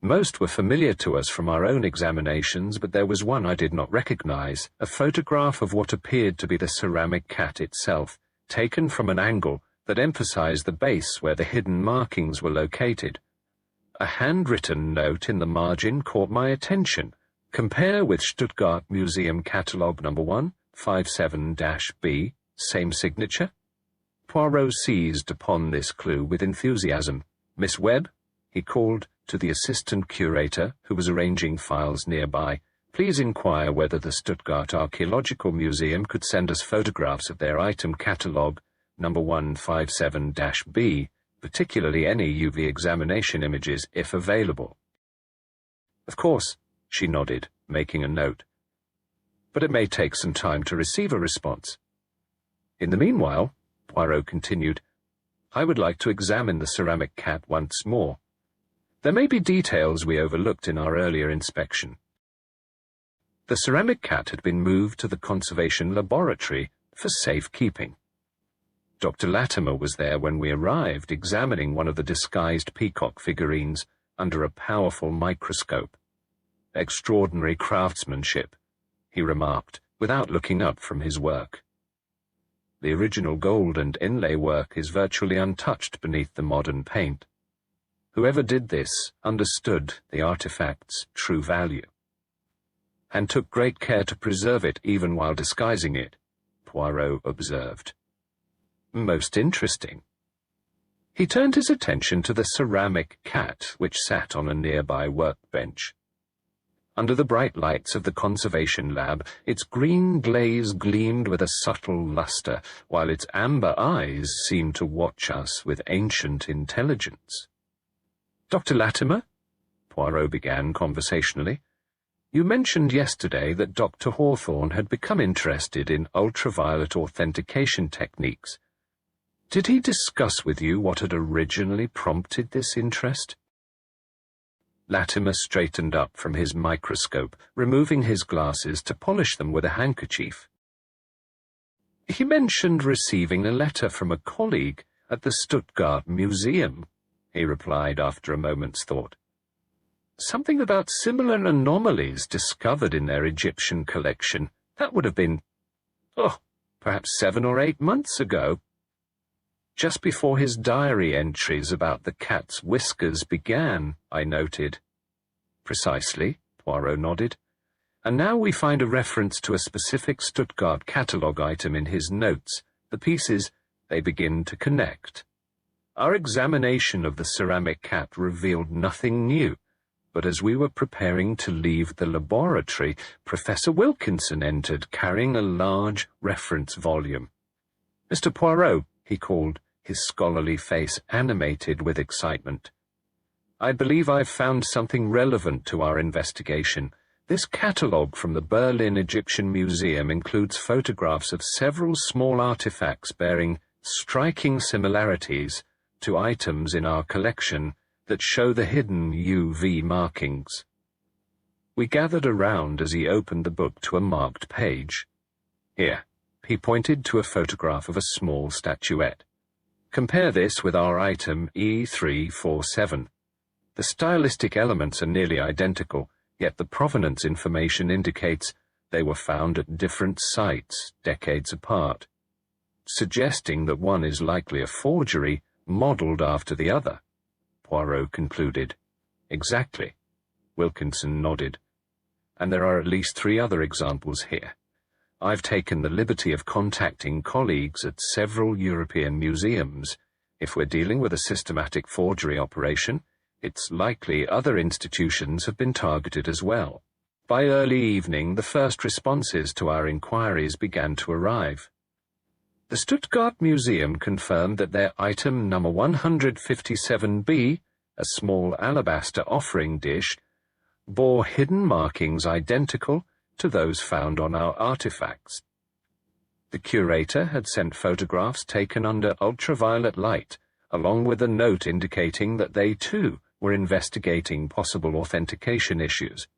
[SPEAKER 1] Most were familiar to us from our own examinations, but there was one I did not recognize, a photograph of what appeared to be the ceramic cat itself, taken from an angle that emphasized the base where the hidden markings were located. A handwritten note in the margin caught my attention. Compare with Stuttgart Museum Catalogue No. 157-B, same signature. Poirot seized upon this clue with enthusiasm. "Miss Webb," he called to the assistant curator who was arranging files nearby, "please inquire whether the Stuttgart Archaeological Museum could send us photographs of their item catalogue No. 157-B, particularly any UV examination images, if available." "Of course," she nodded, making a note. "But it may take some time to receive a response. In the meanwhile," Poirot continued, "I would like to examine the ceramic cat once more. There may be details we overlooked in our earlier inspection." The ceramic cat had been moved to the conservation laboratory for safekeeping. Dr. Latimer was there when we arrived, examining one of the disguised peacock figurines under a powerful microscope. "Extraordinary craftsmanship," he remarked, without looking up from his work. The original gold and inlay work is virtually untouched beneath the modern paint. Whoever did this understood the artifact's true value, and took great care to preserve it even while disguising it, Poirot observed. "Most interesting." He turned his attention to the ceramic cat which sat on a nearby workbench. Under the bright lights of the conservation lab, its green glaze gleamed with a subtle luster, while its amber eyes seemed to watch us with ancient intelligence. "Dr. Latimer," Poirot began conversationally, "you mentioned yesterday that Dr. Hawthorne had become interested in ultraviolet authentication techniques. Did he discuss with you what had originally prompted this interest?" Latimer straightened up from his microscope, removing his glasses to polish them with a handkerchief. "He mentioned receiving a letter from a colleague at the Stuttgart Museum," he replied after a moment's thought. "Something about similar anomalies discovered in their Egyptian collection. That would have been, perhaps 7 or 8 months ago. Just before his diary entries about the cat's whiskers began," I noted. "Precisely," Poirot nodded. "And now we find a reference to a specific Stuttgart catalogue item in his notes. The pieces, they begin to connect. Our examination of the ceramic cat revealed nothing new, but as we were preparing to leave the laboratory, Professor Wilkinson entered, carrying a large reference volume. "Mr. Poirot," he called, his scholarly face animated with excitement, "I believe I've found something relevant to our investigation. This catalogue from the Berlin Egyptian Museum includes photographs of several small artifacts bearing striking similarities to items in our collection that show the hidden UV markings." We gathered around as he opened the book to a marked page. "Here," he pointed to a photograph of a small statuette. "Compare this with our item E347. The stylistic elements are nearly identical, yet the provenance information indicates they were found at different sites, decades apart, suggesting that one is likely a forgery modeled after the other," Poirot concluded. "Exactly," Wilkinson nodded. "And there are at least 3 other examples here. I've taken the liberty of contacting colleagues at several European museums. If we're dealing with a systematic forgery operation, it's likely other institutions have been targeted as well." By early evening, the first responses to our inquiries began to arrive. The Stuttgart Museum confirmed that their item number 157B, a small alabaster offering dish, bore hidden markings identical to those found on our artifacts. The curator had sent photographs taken under ultraviolet light, along with a note indicating that they too were investigating possible authentication issues.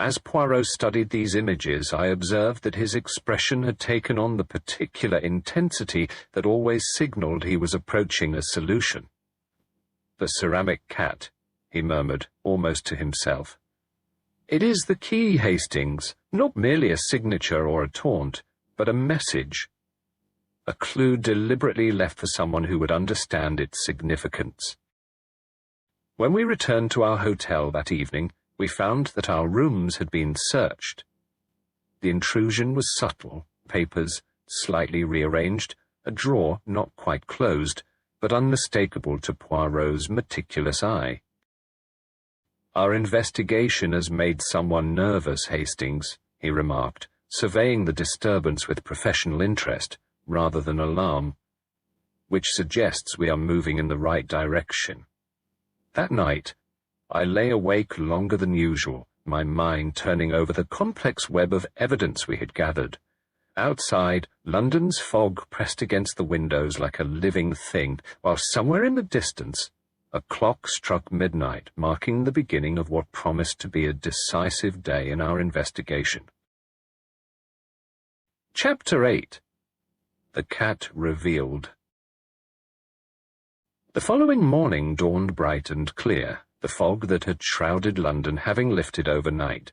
[SPEAKER 1] As Poirot studied these images, I observed that his expression had taken on the particular intensity that always signaled he was approaching a solution. "The ceramic cat," he murmured, almost to himself. "It is the key, Hastings, not merely a signature or a taunt, but a message. A clue deliberately left for someone who would understand its significance." When we returned to our hotel that evening, we found that our rooms had been searched. The intrusion was subtle: papers slightly rearranged, a drawer not quite closed, but unmistakable to Poirot's meticulous eye. "Our investigation has made someone nervous, Hastings," he remarked, surveying the disturbance with professional interest rather than alarm, "which suggests we are moving in the right direction." That night, I lay awake longer than usual, my mind turning over the complex web of evidence we had gathered. Outside, London's fog pressed against the windows like a living thing, while somewhere in the distance, a clock struck midnight, marking the beginning of what promised to be a decisive day in our investigation. Chapter 8. The Cat Revealed. The following morning dawned bright and clear, the fog that had shrouded London having lifted overnight.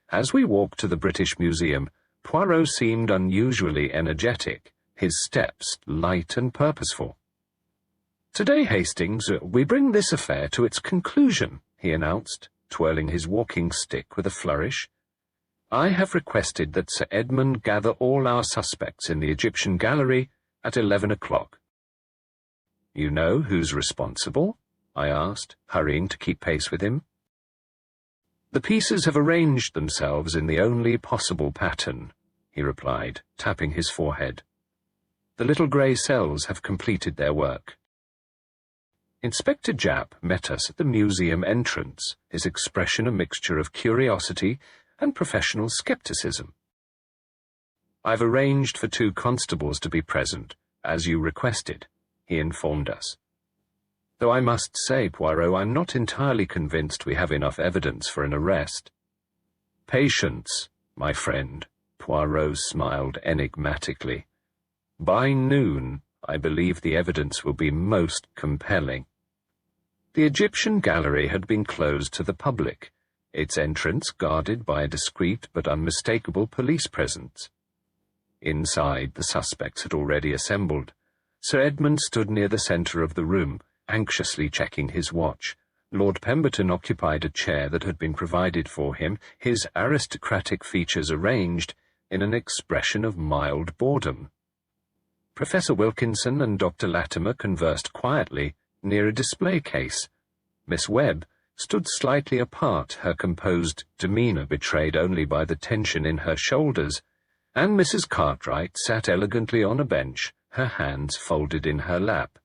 [SPEAKER 1] As we walked to the British Museum, Poirot seemed unusually energetic, his steps light and purposeful. "Today, Hastings, we bring this affair to its conclusion," he announced, twirling his walking stick with a flourish. "I have requested that Sir Edmund gather all our suspects in the Egyptian Gallery at 11 o'clock. "You know who's responsible?" I asked, hurrying to keep pace with him. "The pieces have arranged themselves in the only possible pattern," he replied, tapping his forehead. "The little grey cells have completed their work." Inspector Japp met us at the museum entrance, his expression a mixture of curiosity and professional skepticism. "I've arranged for 2 constables to be present, as you requested," he informed us. "Though I must say, Poirot, I'm not entirely convinced we have enough evidence for an arrest." "Patience, my friend," Poirot smiled enigmatically. "By noon, I believe the evidence will be most compelling." The Egyptian Gallery had been closed to the public, its entrance guarded by a discreet but unmistakable police presence. Inside, the suspects had already assembled. Sir Edmund stood near the centre of the room, anxiously checking his watch. Lord Pemberton occupied a chair that had been provided for him, his aristocratic features arranged in an expression of mild boredom. Professor Wilkinson and Dr. Latimer conversed quietly near a display case. Miss Webb stood slightly apart, her composed demeanour betrayed only by the tension in her shoulders, and Mrs. Cartwright sat elegantly on a bench, her hands folded in her lap.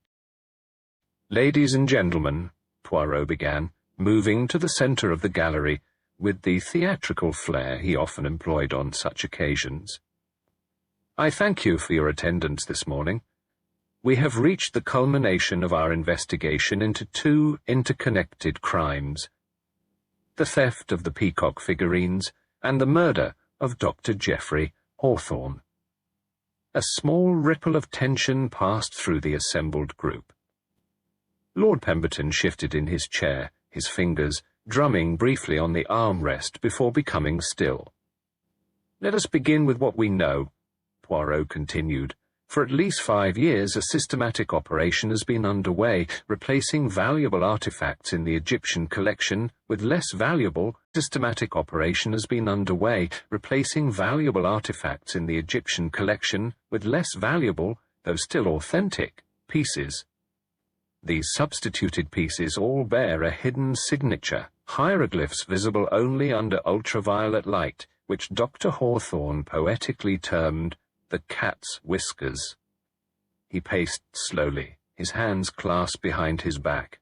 [SPEAKER 1] "Ladies and gentlemen," Poirot began, moving to the centre of the gallery with the theatrical flair he often employed on such occasions. "I thank you for your attendance this morning. We have reached the culmination of our investigation into 2 interconnected crimes: the theft of the peacock figurines and the murder of Dr. Geoffrey Hawthorne." A small ripple of tension passed through the assembled group. Lord Pemberton shifted in his chair, his fingers drumming briefly on the armrest before becoming still. "Let us begin with what we know," Poirot continued. "For at least 5 years a systematic operation has been underway, replacing valuable artifacts in the Egyptian collection with less valuable. Systematic operation has been underway, replacing valuable artifacts in the Egyptian collection with less valuable, though still authentic, pieces. These substituted pieces all bear a hidden signature, hieroglyphs visible only under ultraviolet light, which Dr. Hawthorne poetically termed the cat's whiskers." He paced slowly, his hands clasped behind his back.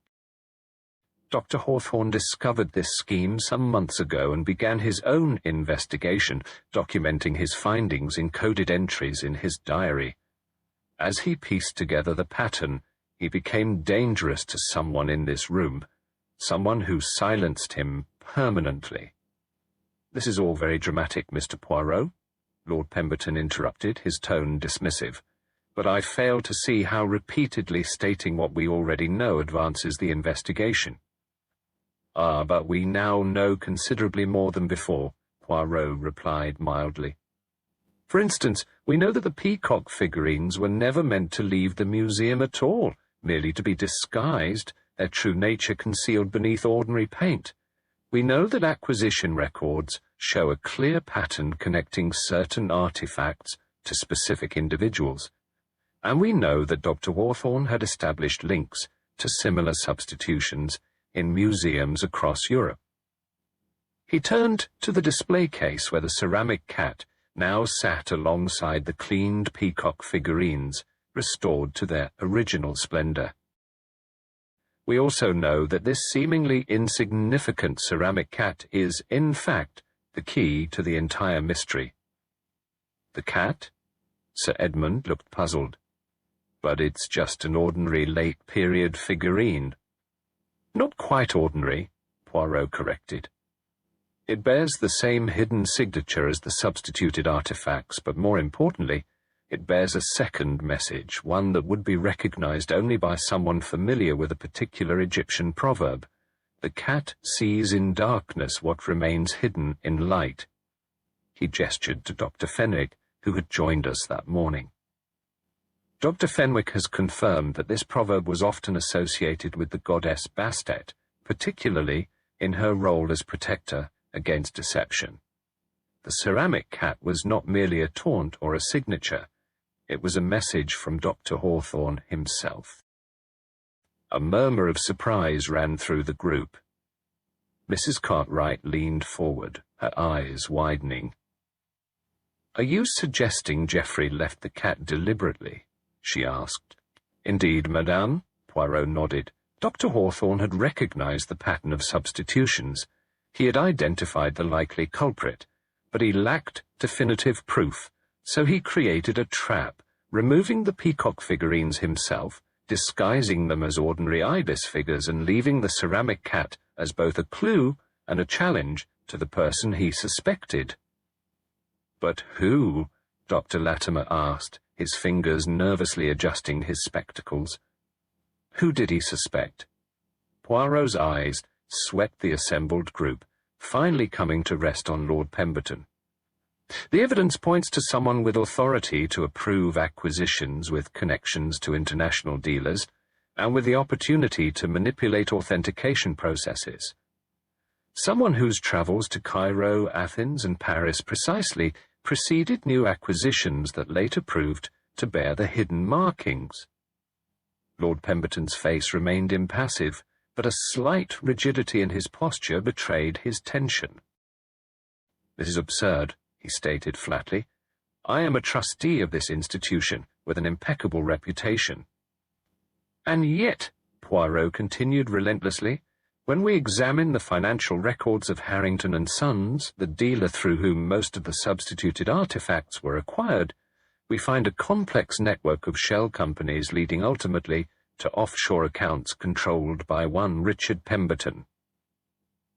[SPEAKER 1] "Dr. Hawthorne discovered this scheme some months ago and began his own investigation, documenting his findings in coded entries in his diary. As he pieced together the pattern, he became dangerous to someone in this room, someone who silenced him permanently. "This is all very dramatic, Mr. Poirot," Lord Pemberton interrupted, his tone dismissive, "but I fail to see how repeatedly stating what we already know advances the investigation." "Ah, but we now know considerably more than before," Poirot replied mildly. "For instance, we know that the peacock figurines were never meant to leave the museum at all, merely to be disguised, their true nature concealed beneath ordinary paint. We know that acquisition records show a clear pattern connecting certain artifacts to specific individuals, and we know that Dr. Hawthorne had established links to similar substitutions in museums across Europe." He turned to the display case where the ceramic cat now sat alongside the cleaned peacock figurines, restored to their original splendor. "We also know that this seemingly insignificant ceramic cat is, in fact, the key to the entire mystery." "The cat?" Sir Edmund looked puzzled. "But it's just an ordinary late-period figurine." "Not quite ordinary," Poirot corrected. "It bears the same hidden signature as the substituted artifacts, but more importantly, it bears a second message, one that would be recognized only by someone familiar with a particular Egyptian proverb. The cat sees in darkness what remains hidden in light." He gestured to Dr. Fenwick, who had joined us that morning. Dr. Fenwick has confirmed that this proverb was often associated with the goddess Bastet, particularly in her role as protector against deception. The ceramic cat was not merely a taunt or a signature, it was a message from Dr. Hawthorne himself. A murmur of surprise ran through the group. Mrs. Cartwright leaned forward, her eyes widening. "Are you suggesting Geoffrey left the cat deliberately?" she asked. "Indeed, madame," Poirot nodded. "Dr. Hawthorne had recognized the pattern of substitutions. He had identified the likely culprit, but he lacked definitive proof, so he created a trap, removing the peacock figurines himself, disguising them as ordinary ibis figures and leaving the ceramic cat as both a clue and a challenge to the person he suspected." "But who?" Dr. Latimer asked, his fingers nervously adjusting his spectacles. Who did he suspect? Poirot's eyes swept the assembled group, finally coming to rest on Lord Pemberton. "The evidence points to someone with authority to approve acquisitions with connections to international dealers, and with the opportunity to manipulate authentication processes. Someone whose travels to Cairo, Athens, and Paris precisely preceded new acquisitions that later proved to bear the hidden markings." Lord Pemberton's face remained impassive, but a slight rigidity in his posture betrayed his tension. "This is absurd," he stated flatly. "I am a trustee of this institution, with an impeccable reputation." "And yet," Poirot continued relentlessly, "when we examine the financial records of Harrington and Sons, the dealer through whom most of the substituted artifacts were acquired, we find a complex network of shell companies leading ultimately to offshore accounts controlled by one Richard Pemberton."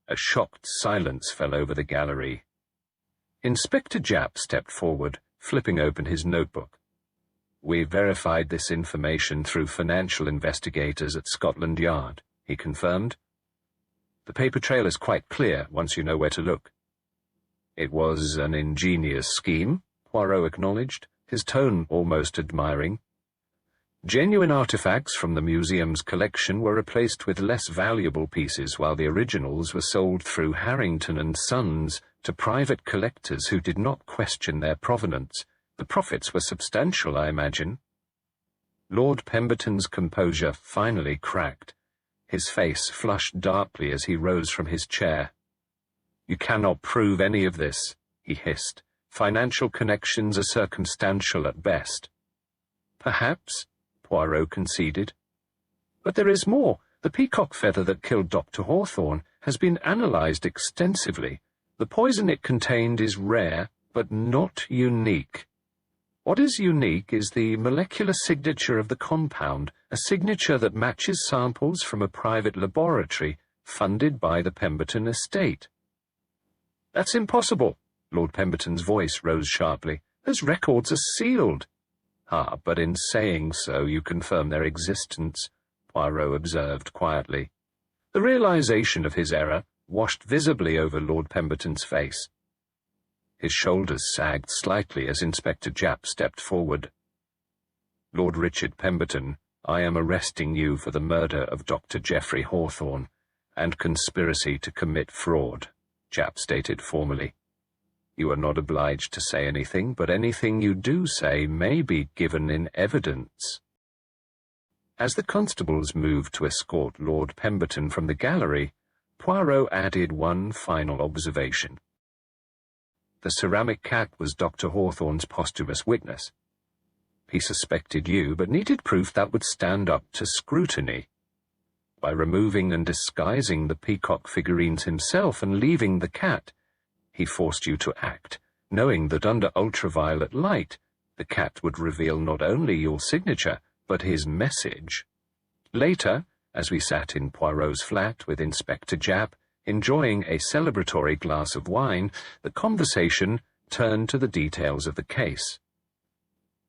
[SPEAKER 1] A shocked silence fell over the gallery. Inspector Japp stepped forward, flipping open his notebook. "We verified this information through financial investigators at Scotland Yard," he confirmed. "The paper trail is quite clear once you know where to look." "It was an ingenious scheme," Poirot acknowledged, his tone almost admiring. "Genuine artifacts from the museum's collection were replaced with less valuable pieces, while the originals were sold through Harrington and Sons to private collectors who did not question their provenance. The profits were substantial, I imagine." Lord Pemberton's composure finally cracked. His face flushed darkly as he rose from his chair. "You cannot prove any of this," he hissed. "Financial connections are circumstantial at best." "Perhaps," Poirot conceded. "But there is more. The peacock feather that killed Dr. Hawthorne has been analyzed extensively. The poison it contained is rare, but not unique. What is unique is the molecular signature of the compound, a signature that matches samples from a private laboratory funded by the Pemberton estate." That's impossible. Lord Pemberton's voice rose sharply. Those records are sealed. Ah, but in saying so you confirm their existence, Poirot observed quietly. The realization of his error washed visibly over Lord Pemberton's face. His shoulders sagged slightly as Inspector Japp stepped forward. Lord Richard Pemberton, I am arresting you for the murder of Dr. Geoffrey Hawthorne and conspiracy to commit fraud, Japp stated formally. You are not obliged to say anything, but anything you do say may be given in evidence. As the constables moved to escort Lord Pemberton from the gallery, Poirot added one final observation. The ceramic cat was Dr. Hawthorne's posthumous witness. He suspected you, but needed proof that would stand up to scrutiny. By removing and disguising the peacock figurines himself and leaving the cat, he forced you to act, knowing that under ultraviolet light, the cat would reveal not only your signature, but his message. Later, as we sat in Poirot's flat with Inspector Japp, enjoying a celebratory glass of wine, the conversation turned to the details of the case.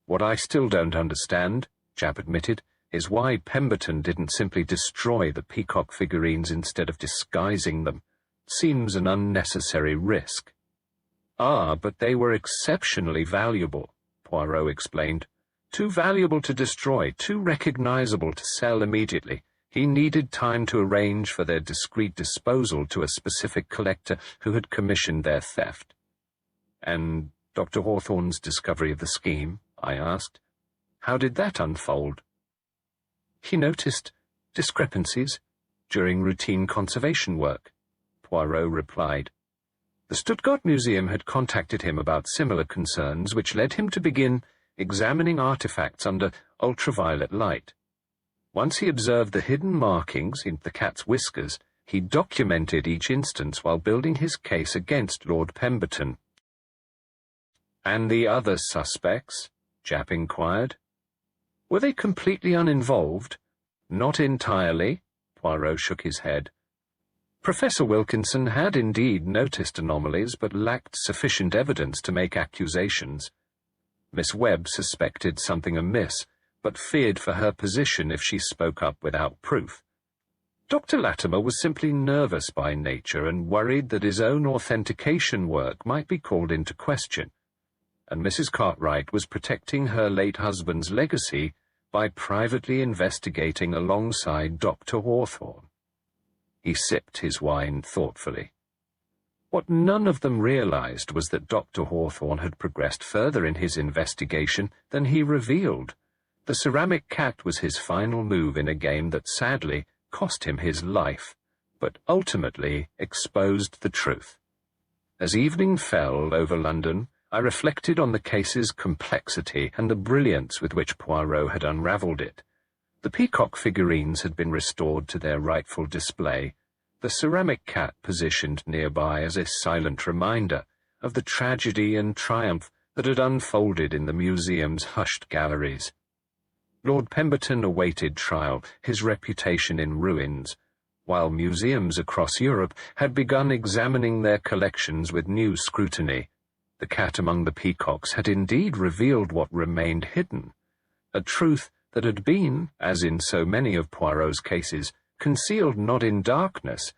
[SPEAKER 1] What I still don't understand, Japp admitted, is why Pemberton didn't simply destroy the peacock figurines instead of disguising them. Seems an unnecessary risk. Ah, but they were exceptionally valuable, Poirot explained. Too valuable to destroy, too recognizable to sell immediately. He needed time to arrange for their discreet disposal to a specific collector who had commissioned their theft. And Dr. Hawthorne's discovery of the scheme, I asked. How did that unfold? He noticed discrepancies during routine conservation work, Poirot replied. The Stuttgart Museum had contacted him about similar concerns, which led him to begin examining artifacts under ultraviolet light. Once he observed the hidden markings in the cat's whiskers, he documented each instance while building his case against Lord Pemberton. And the other suspects? Japp inquired. Were they completely uninvolved? Not entirely, Poirot shook his head. Professor Wilkinson had indeed noticed anomalies, but lacked sufficient evidence to make accusations. Miss Webb suspected something amiss, but feared for her position if she spoke up without proof. Dr. Latimer was simply nervous by nature and worried that his own authentication work might be called into question, and Mrs. Cartwright was protecting her late husband's legacy by privately investigating alongside Dr. Hawthorne. He sipped his wine thoughtfully. What none of them realized was that Dr. Hawthorne had progressed further in his investigation than he revealed. The ceramic cat was his final move in a game that sadly cost him his life, but ultimately exposed the truth. As evening fell over London, I reflected on the case's complexity and the brilliance with which Poirot had unravelled it. The peacock figurines had been restored to their rightful display, the ceramic cat positioned nearby as a silent reminder of the tragedy and triumph that had unfolded in the museum's hushed galleries. Lord Pemberton awaited trial, his reputation in ruins, while museums across Europe had begun examining their collections with new scrutiny. The cat among the peacocks had indeed revealed what remained hidden, a truth that had been, as in so many of Poirot's cases, concealed not in darkness,